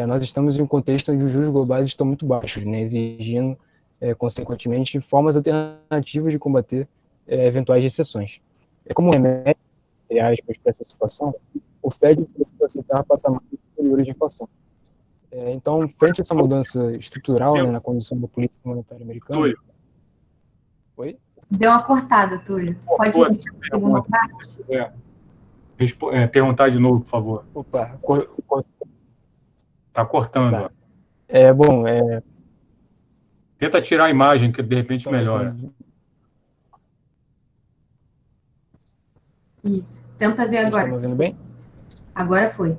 nós estamos em um contexto onde os juros globais estão muito baixos, né, exigindo, consequentemente, formas alternativas de combater eventuais recessões. Como remédio, entre aspas, para essa situação, o Fed precisa aceitar patamares superiores de inflação. Então, frente a essa mudança estrutural, né, na condição da política monetária americana... Túlio. Oi? Deu uma cortada, Túlio. Pode repetir a segunda parte? Perguntar de novo, por favor. Opa, Está cortando. tá. Bom, tenta tirar a imagem, que de repente então, melhora. Isso. Tenta ver Vocês agora. estão me ouvindo bem? Agora foi.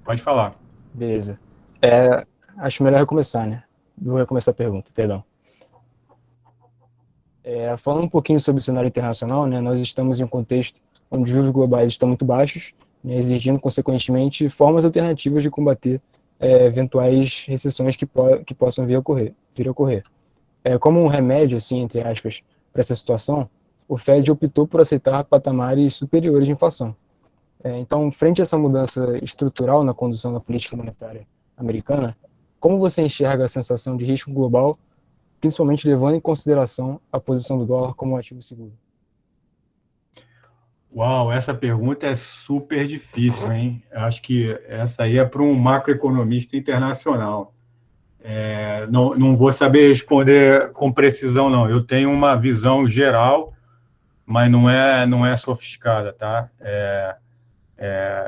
Pode falar. Beleza. Acho melhor recomeçar, né? Vou recomeçar a pergunta, perdão. Falando um pouquinho sobre o cenário internacional, né, nós estamos em um contexto onde os juros globais estão muito baixos, né, exigindo, consequentemente, formas alternativas de combater eventuais recessões que possam vir a ocorrer. Como um remédio, assim, entre aspas, para essa situação, o Fed optou por aceitar patamares superiores de inflação. Então, frente a essa mudança estrutural na condução da política monetária americana, como você enxerga a sensação de risco global, principalmente levando em consideração a posição do dólar como um ativo seguro? Uau, essa pergunta é super difícil, hein? Acho que essa aí é para um macroeconomista internacional. Não vou saber responder com precisão, não. Eu tenho uma visão geral, mas não é sofisticada, tá?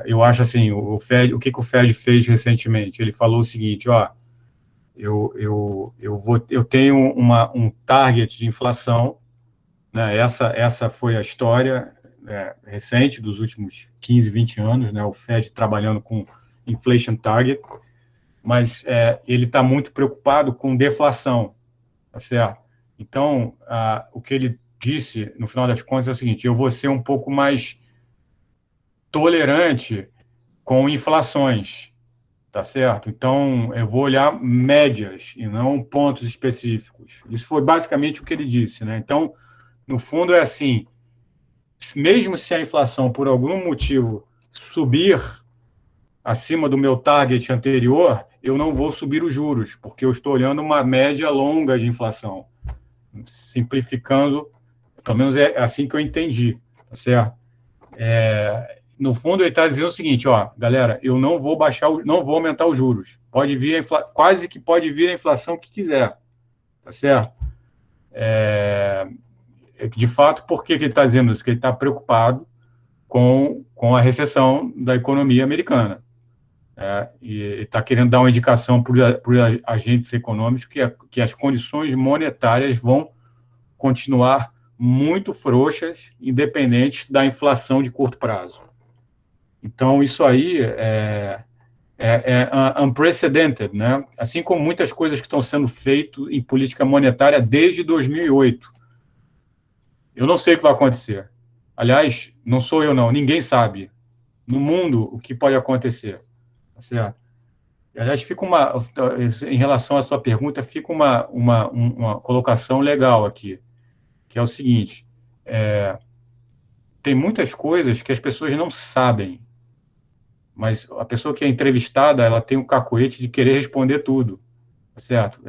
Eu acho assim, o que o Fed fez recentemente? Ele falou o seguinte, ó, eu tenho um target de inflação, né? Essa foi a história recente dos últimos 15, 20 anos, né? O Fed trabalhando com inflation target, mas ele está muito preocupado com deflação, tá certo? Então, o que ele disse, no final das contas, é o seguinte, eu vou ser um pouco mais tolerante com inflações, tá certo? Então, eu vou olhar médias e não pontos específicos. Isso foi basicamente o que ele disse, né? Então, no fundo, é assim, mesmo se a inflação, por algum motivo, subir acima do meu target anterior, eu não vou subir os juros, porque eu estou olhando uma média longa de inflação. Simplificando, pelo menos é assim que eu entendi, tá certo? No fundo, ele está dizendo o seguinte, ó, galera, eu não vou não vou aumentar os juros. Pode vir quase que pode vir a inflação que quiser, tá certo? De fato, por que ele está dizendo isso? Que ele está preocupado com a recessão da economia americana. e está querendo dar uma indicação para os agentes econômicos que as condições monetárias vão continuar muito frouxas, independente da inflação de curto prazo. Então, isso aí é unprecedented, né? Assim como muitas coisas que estão sendo feitas em política monetária desde 2008. Eu não sei o que vai acontecer. Aliás, não sou eu, não. Ninguém sabe. No mundo, o que pode acontecer. Tá certo? Aliás, em relação à sua pergunta, fica uma colocação legal aqui, que é o seguinte, tem muitas coisas que as pessoas não sabem, mas a pessoa que é entrevistada, ela tem um cacoete de querer responder tudo, tá certo?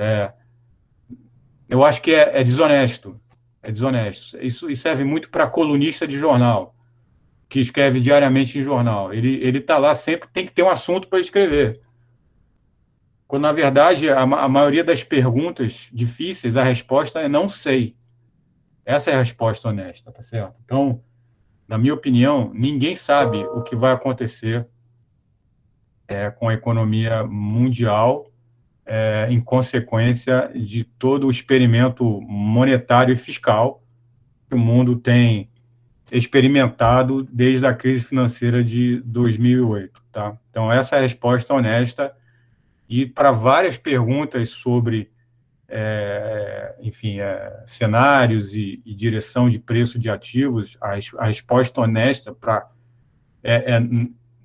Eu acho que é desonesto, é desonesto. Isso serve muito para colunista de jornal, que escreve diariamente em jornal. Ele está lá sempre, tem que ter um assunto para escrever. Quando, na verdade, a maioria das perguntas difíceis, a resposta é não sei. Essa é a resposta honesta, tá certo? Então, na minha opinião, ninguém sabe o que vai acontecer com a economia mundial em consequência de todo o experimento monetário e fiscal que o mundo tem experimentado desde a crise financeira de 2008, tá? Então, essa é a resposta honesta. E para várias perguntas sobre, enfim, cenários e direção de preço de ativos, a resposta honesta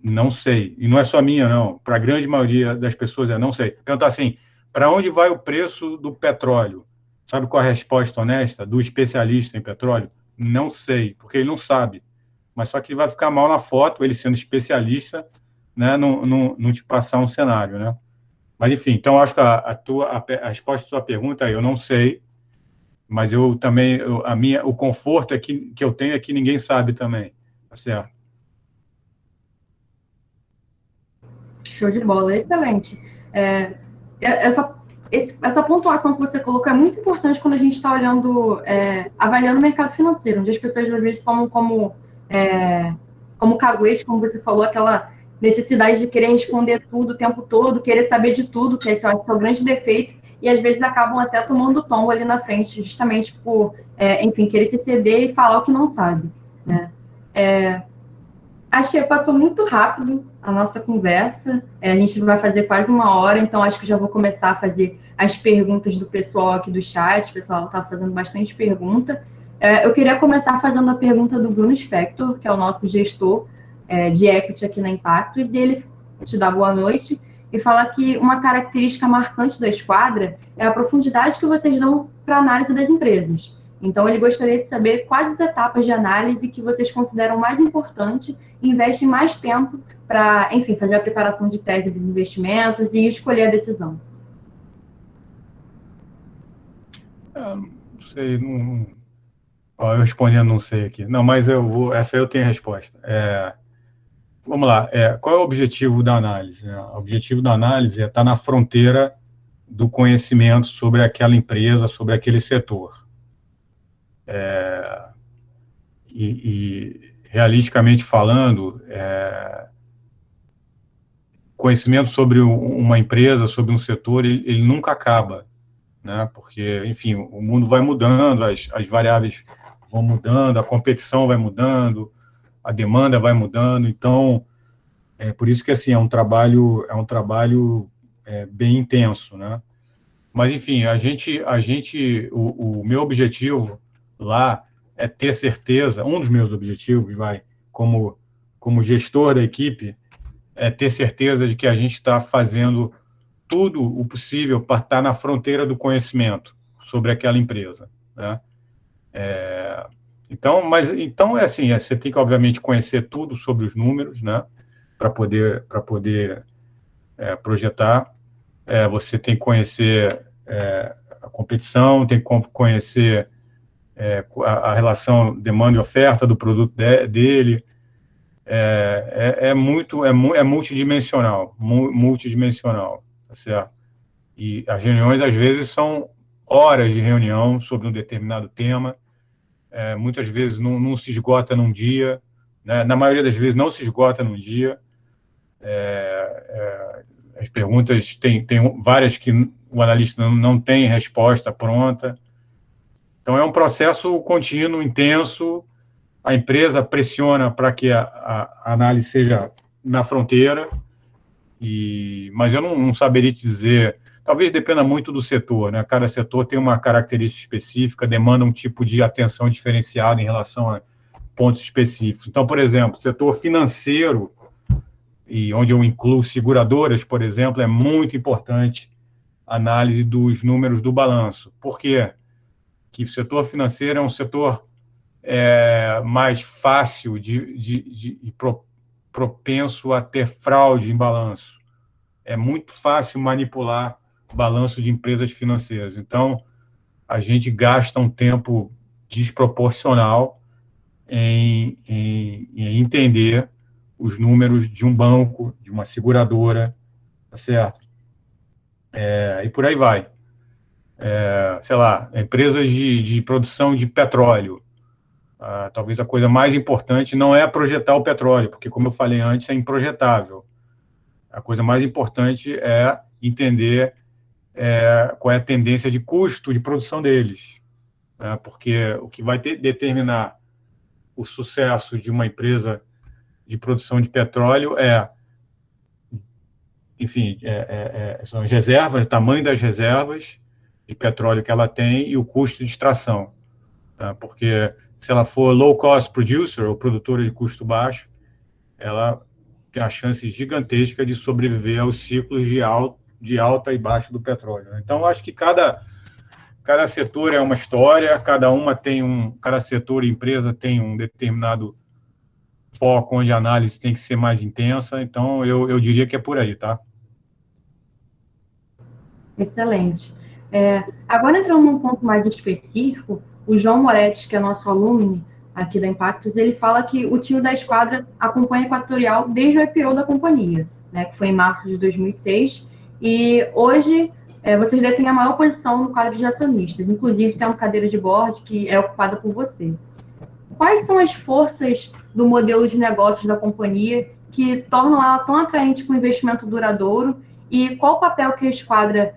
não sei. E não é só minha, não. Para a grande maioria das pessoas não sei. Perguntar assim, para onde vai o preço do petróleo? Sabe qual é a resposta honesta do especialista em petróleo? Não sei, porque ele não sabe. Mas só que ele vai ficar mal na foto, ele sendo especialista, né, não te passar um cenário, né? Mas, enfim, então, acho que a resposta à sua pergunta eu não sei, mas eu também, o conforto que eu tenho é que ninguém sabe também, tá certo? Show de bola, excelente. Essa pontuação que você colocou é muito importante quando a gente está olhando, avaliando o mercado financeiro, onde as pessoas às vezes tomam como caguete, como você falou, aquela necessidade de querer responder tudo o tempo todo, querer saber de tudo, que esse eu acho que é o grande defeito, e às vezes acabam até tomando tombo ali na frente, justamente por, enfim, querer se ceder e falar o que não sabe, né? Acho que passou muito rápido a nossa conversa. A gente vai fazer quase 1 hora, então acho que já vou começar a fazer as perguntas do pessoal aqui do chat. O pessoal está fazendo bastante pergunta. Eu queria começar fazendo a pergunta do Bruno Spector, que é o nosso gestor de equity aqui na Impacto, e dele te dar boa noite e falar que uma característica marcante da Esquadra é a profundidade que vocês dão para a análise das empresas. Então, ele gostaria de saber quais as etapas de análise que vocês consideram mais importantes e investem mais tempo para, enfim, fazer a preparação de tese dos investimentos e escolher a decisão. Não sei, eu respondendo não sei aqui. Não, mas essa eu tenho a resposta. Vamos lá, qual é o objetivo da análise? O objetivo da análise é estar na fronteira do conhecimento sobre aquela empresa, sobre aquele setor. Realisticamente falando, conhecimento sobre uma empresa, sobre um setor, ele nunca acaba, né? Porque, enfim, o mundo vai mudando, as variáveis vão mudando, a competição vai mudando, a demanda vai mudando, então, por isso que, assim, é um trabalho bem intenso, né? Mas, enfim, o meu objetivo lá é ter certeza, um dos meus objetivos, como gestor da equipe, é ter certeza de que a gente está fazendo tudo o possível para estar na fronteira do conhecimento sobre aquela empresa, né? Então, é assim, você tem que, obviamente, conhecer tudo sobre os números, né? Para poder projetar. Você tem que conhecer a competição, tem que conhecer a relação demanda e oferta do produto dele. É multidimensional, tá certo? E as reuniões, às vezes, são horas de reunião sobre um determinado tema, muitas vezes não se esgota num dia, né? Na maioria das vezes não se esgota num dia, As perguntas, tem várias que o analista não tem resposta pronta. Então, é um processo contínuo, intenso. A empresa pressiona para que a análise seja na fronteira, mas eu não saberia te dizer. Talvez dependa muito do setor, né? Cada setor tem uma característica específica, demanda um tipo de atenção diferenciada em relação a pontos específicos. Então, por exemplo, setor financeiro, e onde eu incluo seguradoras, por exemplo, é muito importante a análise dos números do balanço. Por quê? Que o setor financeiro é um setor mais fácil e propenso a ter fraude em balanço. É muito fácil manipular balanço de empresas financeiras. Então, a gente gasta um tempo desproporcional em entender os números de um banco, de uma seguradora, tá certo? E por aí vai. Sei lá, empresas de produção de petróleo. Talvez a coisa mais importante não é projetar o petróleo, porque, como eu falei antes, é improjetável. A coisa mais importante é entender qual é a tendência de custo de produção deles, né? Porque o que vai determinar o sucesso de uma empresa de produção de petróleo são as reservas, o tamanho das reservas de petróleo que ela tem e o custo de extração, tá? Porque se ela for low cost producer, ou produtora de custo baixo, ela tem a chance gigantesca de sobreviver aos ciclos de alta e baixa do petróleo. Então, acho que cada setor é uma história, cada setor e empresa tem um determinado foco onde a análise tem que ser mais intensa. Então, eu diria que é por aí, tá? Excelente. Agora, entrando num ponto mais específico, o João Moretti, que é nosso aluno aqui da Impactus, ele fala que o time da Esquadra acompanha a Equatorial desde o IPO da companhia, né, que foi em março de 2006, e hoje vocês detêm a maior posição no quadro de acionistas, inclusive tem uma cadeira de board que é ocupada por você. Quais são as forças do modelo de negócios da companhia que tornam ela tão atraente com investimento duradouro, e qual o papel que a Esquadra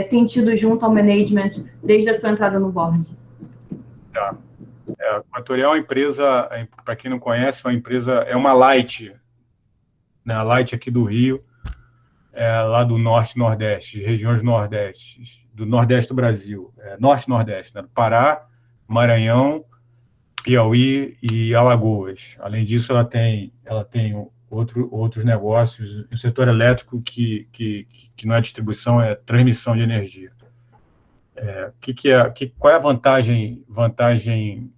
tem tido junto ao management desde a sua entrada no board? Tá. A Equatorial é uma empresa, para quem não conhece, é uma Light, né? A Light aqui do Rio, lá do Norte e Nordeste, regiões Nordeste, do Nordeste do Brasil, Norte e Nordeste, né? Pará, Maranhão, Piauí e Alagoas. Além disso, ela tem outros negócios. O setor elétrico, que não é distribuição, é transmissão de energia. Qual é a vantagem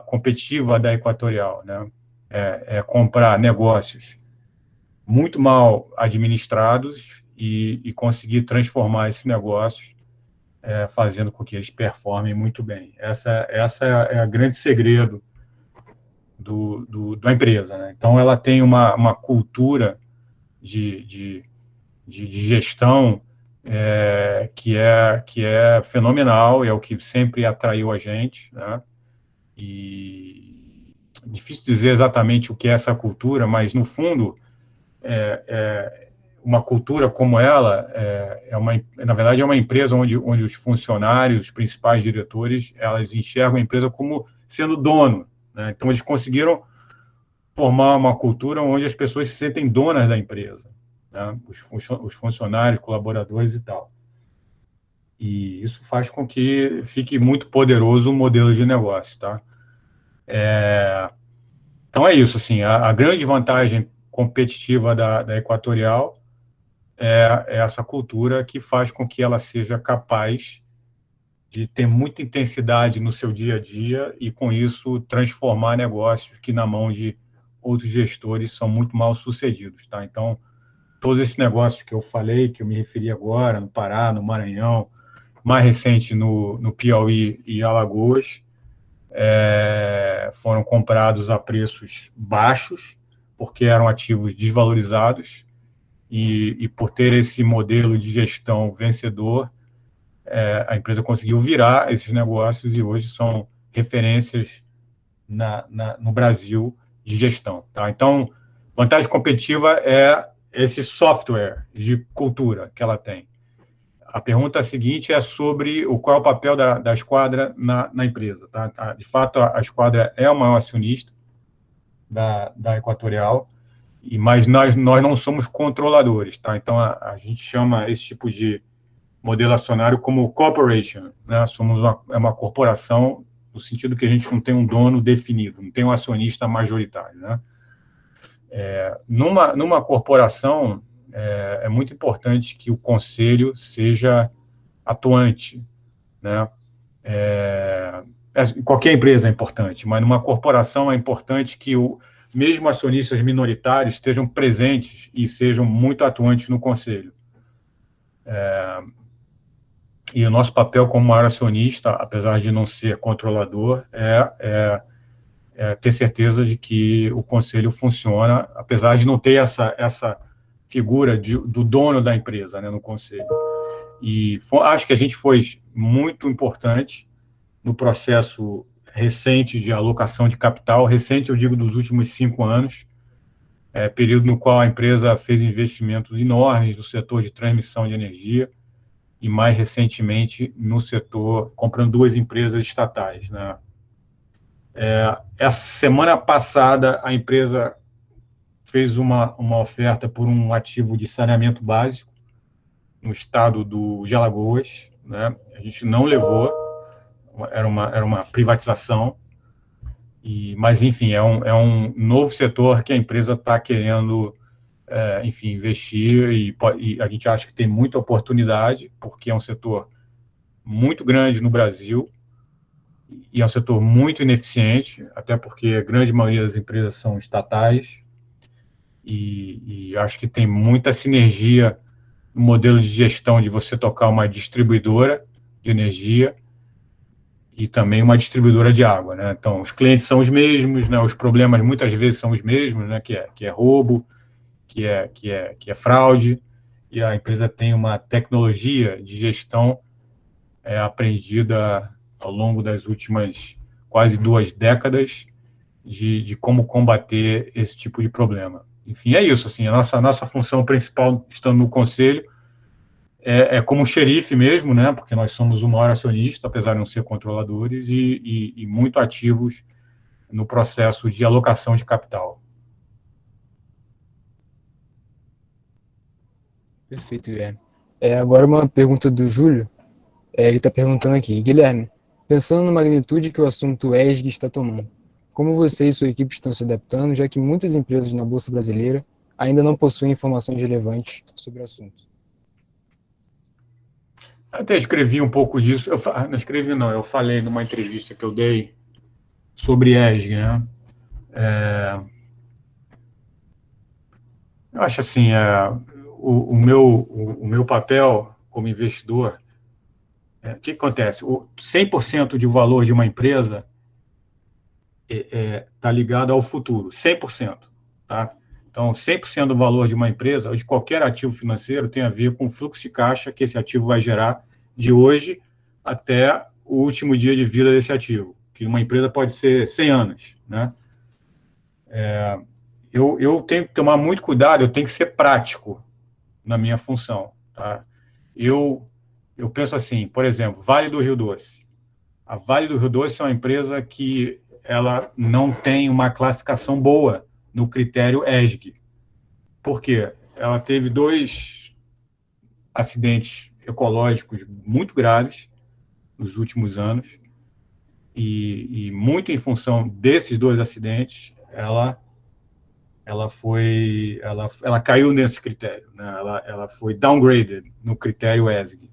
competitiva da Equatorial, né? Comprar negócios muito mal administrados e conseguir transformar esses negócios, fazendo com que eles performem muito bem. Essa é o grande segredo da empresa, né? Então, ela tem uma cultura de gestão que é fenomenal, e é o que sempre atraiu a gente, né? E difícil dizer exatamente o que é essa cultura, mas, no fundo, uma cultura como ela na verdade, é uma empresa onde os funcionários, os principais diretores, elas enxergam a empresa como sendo dono, né? Então, eles conseguiram formar uma cultura onde as pessoas se sentem donas da empresa, né? Os funcionários, colaboradores e tal. E isso faz com que fique muito poderoso o modelo de negócio, tá? Então, é isso, assim, a grande vantagem competitiva da Equatorial é essa cultura que faz com que ela seja capaz de ter muita intensidade no seu dia a dia e, com isso, transformar negócios que, na mão de outros gestores, são muito mal sucedidos, tá? Então, todos esses negócios que eu falei, que eu me referi agora, no Pará, no Maranhão, mais recente no Piauí e Alagoas, foram comprados a preços baixos, porque eram ativos desvalorizados, e por ter esse modelo de gestão vencedor, a empresa conseguiu virar esses negócios e hoje são referências no Brasil de gestão, tá? Então, vantagem competitiva é esse software de cultura que ela tem. A pergunta seguinte é sobre qual é o papel da Esquadra na empresa. Tá? De fato, a Esquadra é o maior acionista da Equatorial, mas nós não somos controladores. Tá? Então, a gente chama esse tipo de modelo acionário como corporation. Né? Somos uma corporação, no sentido que a gente não tem um dono definido, não tem um acionista majoritário. Né? Numa corporação, é muito importante que o conselho seja atuante. Né? Qualquer empresa é importante, mas numa corporação é importante que mesmo acionistas minoritários estejam presentes e sejam muito atuantes no conselho. E o nosso papel como maior acionista, apesar de não ser controlador, é ter certeza de que o conselho funciona, apesar de não ter essa figura do dono da empresa, né, no conselho. E acho que a gente foi muito importante no processo recente de alocação de capital, recente eu digo dos últimos 5 anos, período no qual a empresa fez investimentos enormes no setor de transmissão de energia, e mais recentemente no setor, comprando 2 empresas estatais. Né? Essa semana passada, a empresa fez uma oferta por um ativo de saneamento básico no estado de Alagoas. Né? A gente não levou, era uma privatização, mas, enfim, é um novo setor que a empresa está querendo enfim, investir, e a gente acha que tem muita oportunidade, porque é um setor muito grande no Brasil, e é um setor muito ineficiente, até porque a grande maioria das empresas são estatais, e acho que tem muita sinergia no modelo de gestão de você tocar uma distribuidora de energia e também uma distribuidora de água. Né? Então, os clientes são os mesmos, né? Os problemas muitas vezes são os mesmos, né? que é roubo, que é fraude, e a empresa tem uma tecnologia de gestão aprendida ao longo das últimas quase 2 décadas de como combater esse tipo de problema. Enfim, é isso. Assim, a nossa função principal, estando no conselho, é como xerife mesmo, né? Porque nós somos o maior acionista, apesar de não ser controladores, e muito ativos no processo de alocação de capital. Perfeito, Guilherme. Agora uma pergunta do Júlio. Ele está perguntando aqui: Guilherme, pensando na magnitude que o assunto ESG está tomando, como você e sua equipe estão se adaptando, já que muitas empresas na Bolsa Brasileira ainda não possuem informações relevantes sobre o assunto? Até escrevi um pouco disso. Não escrevi, não. Eu falei numa entrevista que eu dei sobre ESG, né? Eu acho assim, o meu papel como investidor, o que acontece? 100% de valor de uma empresa está ligado ao futuro, 100%. Tá? Então, 100% do valor de uma empresa ou de qualquer ativo financeiro tem a ver com o fluxo de caixa que esse ativo vai gerar de hoje até o último dia de vida desse ativo, que uma empresa pode ser 100 anos. Né? Eu tenho que tomar muito cuidado, eu tenho que ser prático na minha função. Tá? Eu penso assim, por exemplo, Vale do Rio Doce. A Vale do Rio Doce é uma empresa que ela não tem uma classificação boa no critério ESG. Por quê? Ela teve 2 acidentes ecológicos muito graves nos últimos anos, e muito em função desses 2 acidentes, ela caiu nesse critério, né? Ela foi downgraded no critério ESG.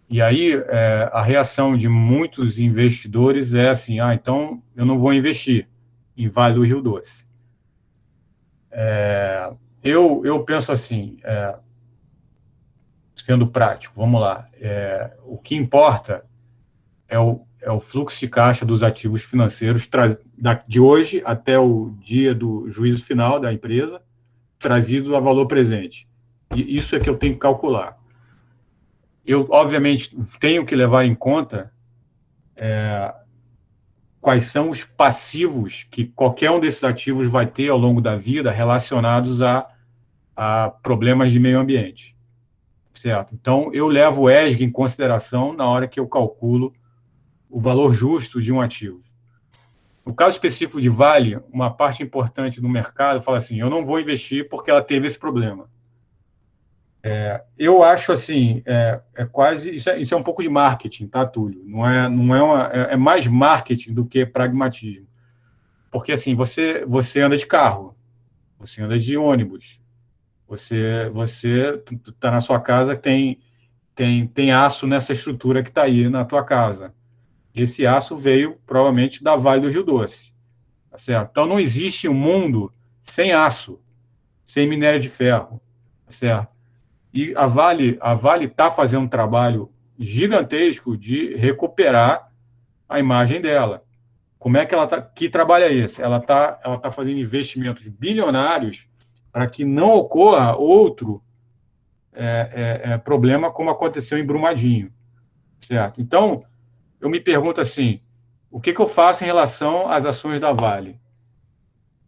E aí a reação de muitos investidores é assim: então eu não vou investir em Vale do Rio Doce. Eu penso assim, sendo prático, vamos lá. O que importa é o fluxo de caixa dos ativos financeiros de hoje até o dia do juízo final da empresa, trazido a valor presente. E isso é que eu tenho que calcular. Eu, obviamente, tenho que levar em conta quais são os passivos que qualquer um desses ativos vai ter ao longo da vida relacionados a a problemas de meio ambiente, certo? Então, eu levo o ESG em consideração na hora que eu calculo o valor justo de um ativo. No caso específico de Vale, uma parte importante do mercado fala assim, eu não vou investir porque ela teve esse problema. Eu acho assim, quase, isso é um pouco de marketing, tá, Túlio? É mais marketing do que pragmatismo. Porque assim, você anda de carro, você anda de ônibus, você está na sua casa, tem aço nessa estrutura que está aí na tua casa. Esse aço veio provavelmente da Vale do Rio Doce, tá certo? Então não existe um mundo sem aço, sem minério de ferro, tá certo? E a Vale está fazendo um trabalho gigantesco de recuperar a imagem dela. Como é que ela tá? Que trabalho é esse? Ela tá fazendo investimentos bilionários para que não ocorra outro problema como aconteceu em Brumadinho, certo? Então, eu me pergunto assim, o que eu faço em relação às ações da Vale?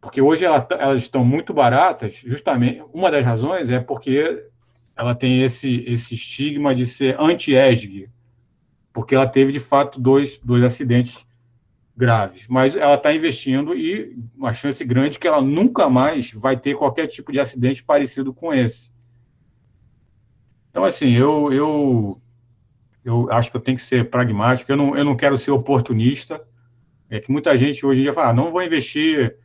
Porque hoje elas estão muito baratas, justamente, uma das razões é porque ela tem esse estigma de ser anti-ESG, porque ela teve, de fato, dois acidentes graves. Mas ela está investindo e uma chance grande que ela nunca mais vai ter qualquer tipo de acidente parecido com esse. Então, assim, eu acho que eu tenho que ser pragmático, eu não quero ser oportunista. É que muita gente hoje em dia fala, não vou investir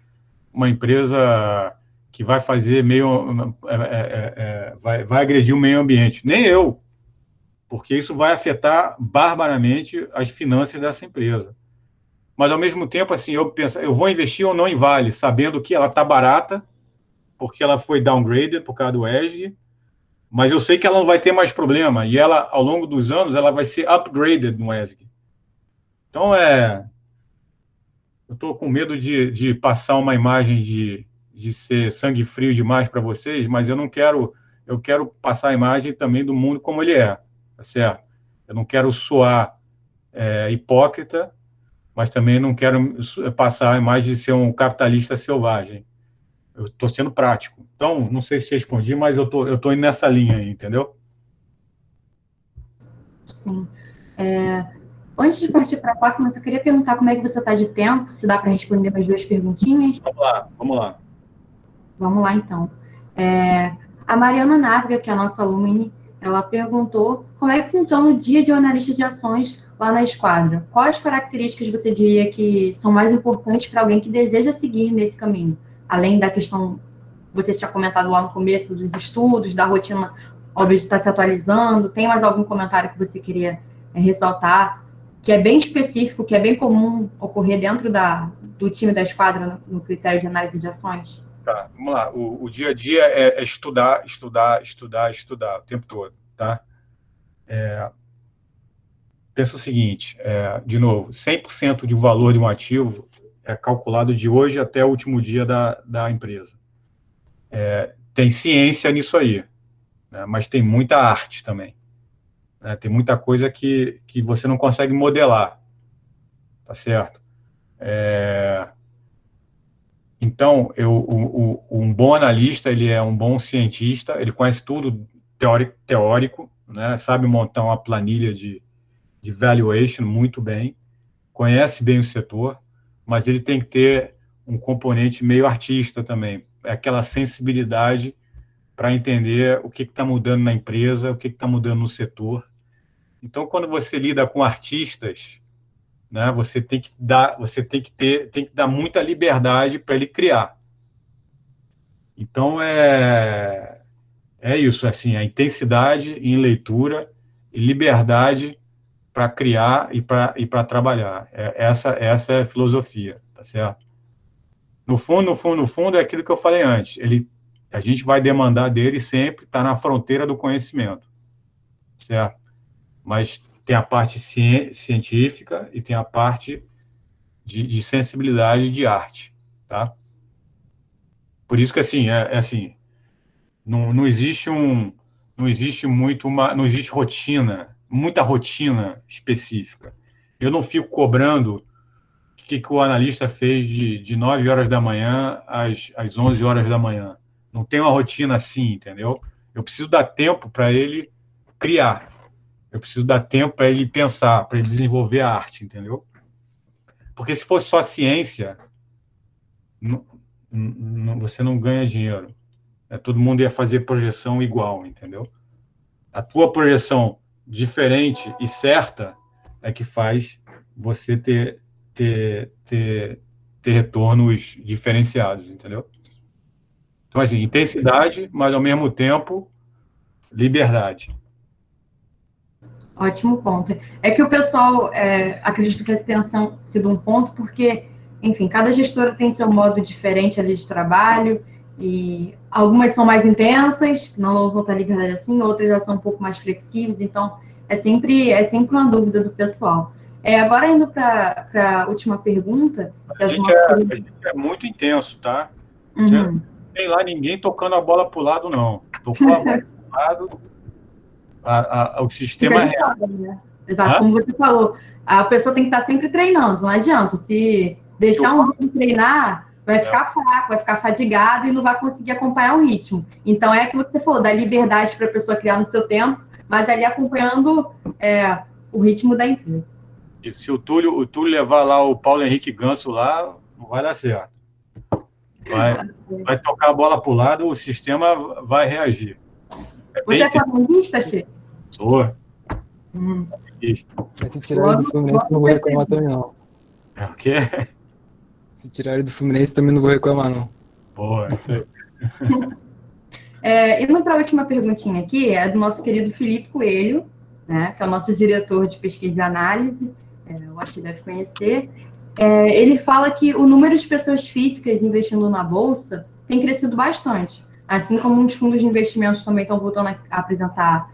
uma empresa que vai fazer vai agredir o meio ambiente. Nem eu, porque isso vai afetar barbaramente as finanças dessa empresa. Mas, ao mesmo tempo, assim, eu penso, eu vou investir ou não em Vale, sabendo que ela está barata, porque ela foi downgraded por causa do ESG, mas eu sei que ela não vai ter mais problema, e ela, ao longo dos anos, ela vai ser upgraded no ESG. Então, eu estou com medo de passar uma imagem de ser sangue frio demais para vocês, mas eu quero passar a imagem também do mundo como ele é, tá certo? Eu não quero soar hipócrita, mas também não quero passar a imagem de ser um capitalista selvagem. Eu estou sendo prático. Então, não sei se respondi, mas eu tô indo nessa linha aí, entendeu? Sim. Antes de partir para a próxima, eu só queria perguntar como é que você está de tempo, se dá para responder mais duas perguntinhas. Vamos lá. Vamos lá, então. A Mariana Nárvega, que é a nossa alumni, ela perguntou como é que funciona o dia de um analista de ações lá na Esquadra. Quais características você diria que são mais importantes para alguém que deseja seguir nesse caminho? Além da questão, você tinha comentado lá no começo, dos estudos, da rotina, óbvio, de estar se atualizando. Tem mais algum comentário que você queria ressaltar, que é bem específico, que é bem comum ocorrer dentro do time da Esquadra no critério de análise de ações? Tá, vamos lá. O dia a dia é estudar o tempo todo, tá? Pensa o seguinte, de novo, 100% de valor de um ativo é calculado de hoje até o último dia da empresa. Tem ciência nisso aí, né? Mas tem muita arte também, né? Tem muita coisa que você não consegue modelar, tá certo? Então, um bom analista, ele é um bom cientista, ele conhece tudo teórico, né? Sabe montar uma planilha de valuation muito bem, conhece bem o setor, mas ele tem que ter um componente meio artista também, aquela sensibilidade para entender o que está mudando na empresa, o que está mudando no setor. Então, quando você lida com artistas, né, você tem que dar muita liberdade para ele criar. Então, é isso, assim, a intensidade em leitura e liberdade para criar e para trabalhar. Essa é a filosofia, tá certo? No fundo, é aquilo que eu falei antes. A gente vai demandar dele sempre estar na fronteira do conhecimento, certo? Mas tem a parte científica e tem a parte de sensibilidade e de arte, tá? Por isso que, assim, assim, não existe não existe muita rotina específica. Eu não fico cobrando o que o analista fez de 9 horas da manhã às 11 horas da manhã. não tem uma rotina assim, entendeu? Eu preciso dar tempo para ele criar. Eu preciso dar tempo para ele pensar, para ele desenvolver a arte, entendeu? Porque se fosse só ciência, você não ganha dinheiro. Todo mundo ia fazer projeção igual, entendeu? A tua projeção diferente e certa é que faz você ter retornos diferenciados, entendeu? Então, assim, intensidade, mas ao mesmo tempo, liberdade. Ótimo ponto. É que o pessoal, acredito que essa tenha sido um ponto, porque, enfim, cada gestora tem seu modo diferente ali de trabalho, e algumas são mais intensas, não vão ter liberdade assim, outras já são um pouco mais flexíveis, então é sempre uma dúvida do pessoal. Agora, indo para a última pergunta, que A é do gente nosso é, a querido. gente é muito intenso, tá? Você não Uhum. tem lá ninguém tocando a bola pro lado, não. Tocou a bola pro lado, o Fica sistema é de real. fora, né? Exato, Hã? como você falou, a pessoa tem que estar sempre treinando, não adianta. Se deixar um vídeo treinar, vai É, ficar fraco, vai ficar fadigado e não vai conseguir acompanhar o ritmo. Então, é aquilo que você falou, dá liberdade para a pessoa criar no seu tempo, mas ali acompanhando o ritmo da empresa. e se o Túlio levar lá o Paulo Henrique Ganso lá, não vai dar certo. Vai tocar a bola pro lado, o sistema vai reagir. É Você bem é flamenguista, Che? tensor. Mas se tirarem do Logo, Fluminense, logo não vou reclamar percebi. também, não. É o quê? Se tirarem do Fluminense, também não vou reclamar, não. Boa, isso aí. Indo para a última perguntinha aqui, é do nosso querido Felipe Coelho, né, que é o nosso diretor de pesquisa e análise, eu acho que deve conhecer. Ele fala que o número de pessoas físicas investindo na Bolsa tem crescido bastante, assim como os fundos de investimentos também estão voltando a apresentar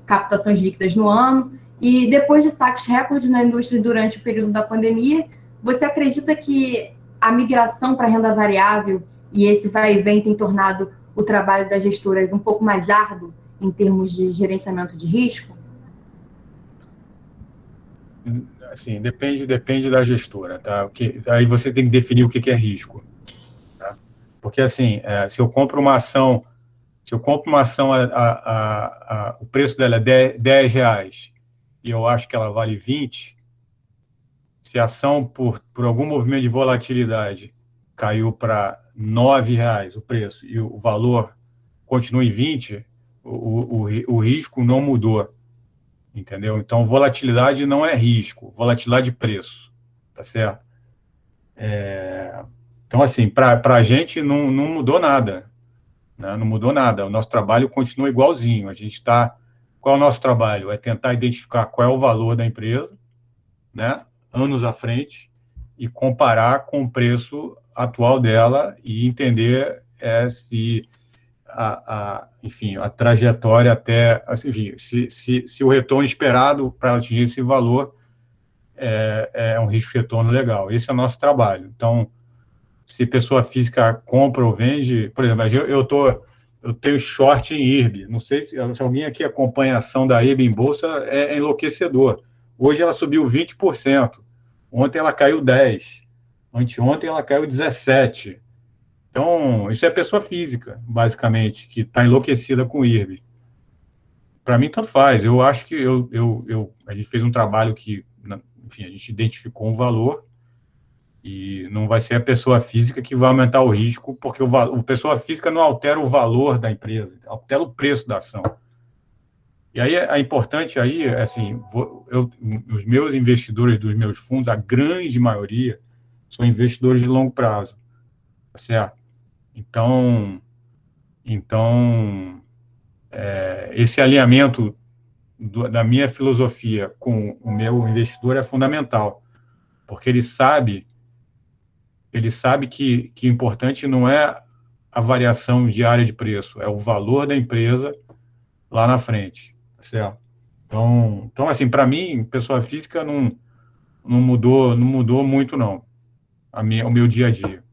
captações líquidas no ano, e depois de saques recordes na indústria durante o período da pandemia, você acredita que a migração para renda variável e esse vai e vem tem tornado o trabalho das gestoras um pouco mais árduo em termos de gerenciamento de risco? Assim, depende da gestora, tá? Aí você tem que definir o que é risco, tá? Porque, assim, se eu compro uma ação, o preço dela é R$ 10 e eu acho que ela vale 20, se a ação, por algum movimento de volatilidade, caiu para R$ 9 o preço e o valor continua em 20, o risco não mudou, entendeu? Então, volatilidade não é risco, volatilidade de preço, tá certo? Então, assim, para a gente não mudou nada, né? Não mudou nada. O nosso trabalho continua igualzinho. A gente está. Qual é o nosso trabalho? É tentar identificar qual é o valor da empresa, né? Anos à frente, e comparar com o preço atual dela e entender se enfim, a trajetória até, assim, enfim, se o retorno esperado para atingir esse valor é um risco-retorno legal. Esse é o nosso trabalho. Então, se pessoa física compra ou vende, por exemplo, eu tenho short em IRB. Não sei se alguém aqui acompanha a ação da IRB em bolsa, é enlouquecedor. Hoje ela subiu 20%. Ontem ela caiu 10%. Anteontem ela caiu 17%. Então, isso é pessoa física, basicamente, que está enlouquecida com o IRB. Para mim, tanto faz. Eu acho que a gente fez um trabalho que, enfim, a gente identificou um valor e não vai ser a pessoa física que vai aumentar o risco, porque a pessoa física não altera o valor da empresa, altera o preço da ação. E aí é importante aí, assim, os meus investidores dos meus fundos, a grande maioria, são investidores de longo prazo, tá certo? Então, esse alinhamento da minha filosofia com o meu investidor é fundamental, porque ele sabe que o importante não é a variação diária de preço, é o valor da empresa lá na frente, tá certo? Então assim, para mim, pessoa física não mudou muito, não, o meu dia a dia.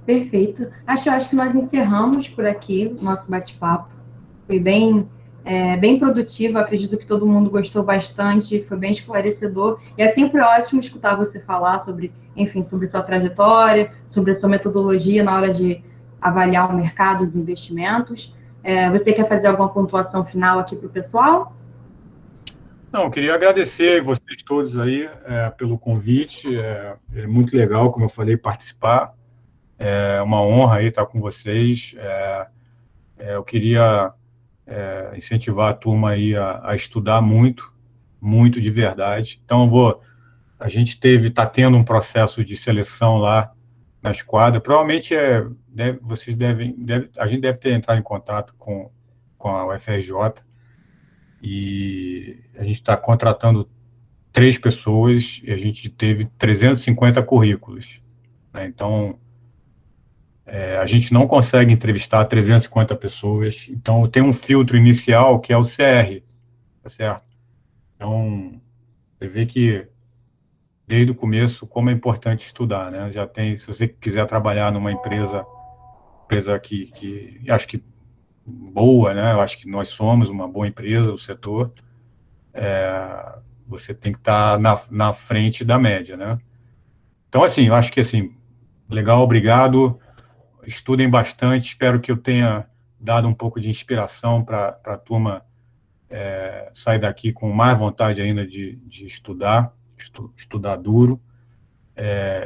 Perfeito. Eu acho que nós encerramos por aqui o nosso bate-papo. Foi bem bem produtivo, acredito que todo mundo gostou bastante, foi bem esclarecedor, e é sempre ótimo escutar você falar sobre, enfim, sobre sua trajetória, sobre a sua metodologia na hora de avaliar o mercado, os investimentos. Você quer fazer alguma pontuação final aqui para o pessoal? Não, eu queria agradecer vocês todos aí pelo convite, é muito legal, como eu falei, participar, é uma honra aí estar com vocês, eu queria incentivar a turma aí a estudar muito, muito de verdade. Então, a gente está tendo um processo de seleção lá na esquadra. Provavelmente a gente deve ter entrado em contato com a UFRJ e a gente está contratando 3 pessoas e a gente teve 350 currículos, né? Então, a gente não consegue entrevistar 350 pessoas, então tem um filtro inicial que é o CR, tá certo? Então, você vê que desde o começo como é importante estudar, né? Já tem, se você quiser trabalhar numa empresa que acho que boa, né? Eu acho que nós somos uma boa empresa, o setor, você tem que estar na frente da média, né? Então, assim, eu acho que, assim, legal, obrigado, estudem bastante, espero que eu tenha dado um pouco de inspiração para a turma sair daqui com mais vontade ainda de estudar duro.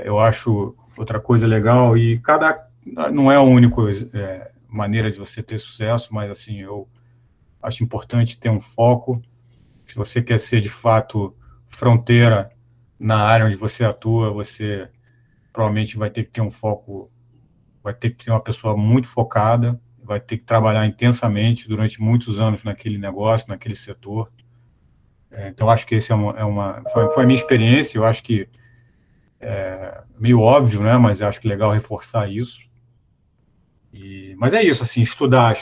Eu acho outra coisa legal, e não é a única maneira de você ter sucesso, mas, assim, eu acho importante ter um foco. Se você quer ser, de fato, fronteira na área onde você atua, você provavelmente vai ter que ter um foco, vai ter que ser uma pessoa muito focada, vai ter que trabalhar intensamente durante muitos anos naquele negócio, naquele setor. Então, acho que esse foi a minha experiência, eu acho que meio óbvio, né, mas acho que é legal reforçar isso. Mas é isso, assim, estudar,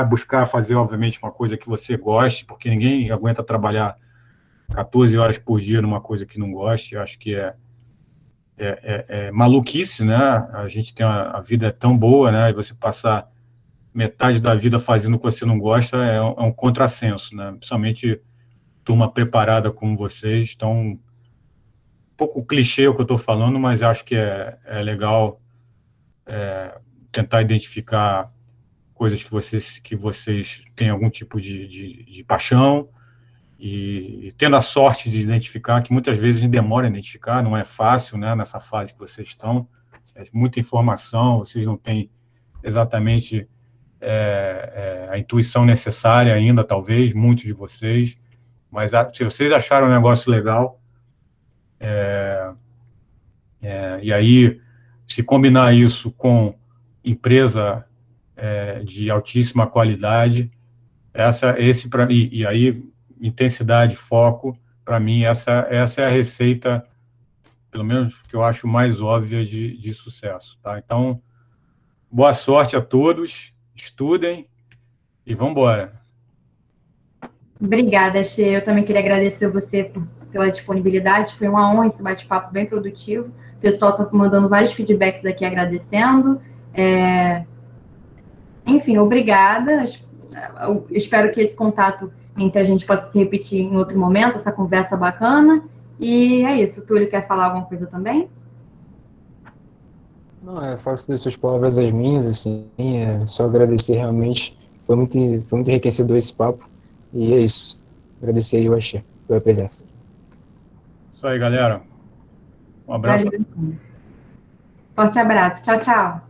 buscar fazer, obviamente, uma coisa que você goste, porque ninguém aguenta trabalhar 14 horas por dia numa coisa que não goste. Eu acho que é maluquice, né? A gente tem a vida é tão boa, né? E você passar metade da vida fazendo o que você não gosta é um contrassenso, né? Principalmente turma preparada como vocês. Então, um pouco clichê o que eu estou falando, mas acho que é legal tentar identificar coisas que vocês têm algum tipo de paixão, e tendo a sorte de identificar, que muitas vezes a gente demora a identificar, não é fácil, né, nessa fase que vocês estão, muita informação, vocês não têm exatamente a intuição necessária ainda, talvez, muitos de vocês, mas se vocês acharam um negócio legal, e aí, se combinar isso com empresa de altíssima qualidade, e aí intensidade, foco, para mim essa é a receita, pelo menos que eu acho mais óbvia de sucesso, tá? Então, boa sorte a todos, estudem e vamos embora. Obrigada, Xê. Eu também queria agradecer você pela disponibilidade. Foi uma honra esse bate-papo bem produtivo. O pessoal está mandando vários feedbacks aqui agradecendo. Enfim, obrigada. Eu espero que esse contato entre a gente possa se repetir em outro momento, essa conversa bacana. E é isso. Túlio, quer falar alguma coisa também? Não, faço das suas palavras as minhas, assim, só agradecer realmente, foi muito enriquecedor esse papo, e é isso. Agradecer aí, Axé, pela presença. Isso aí, galera. Um abraço. Valeu. Forte abraço. Tchau, tchau.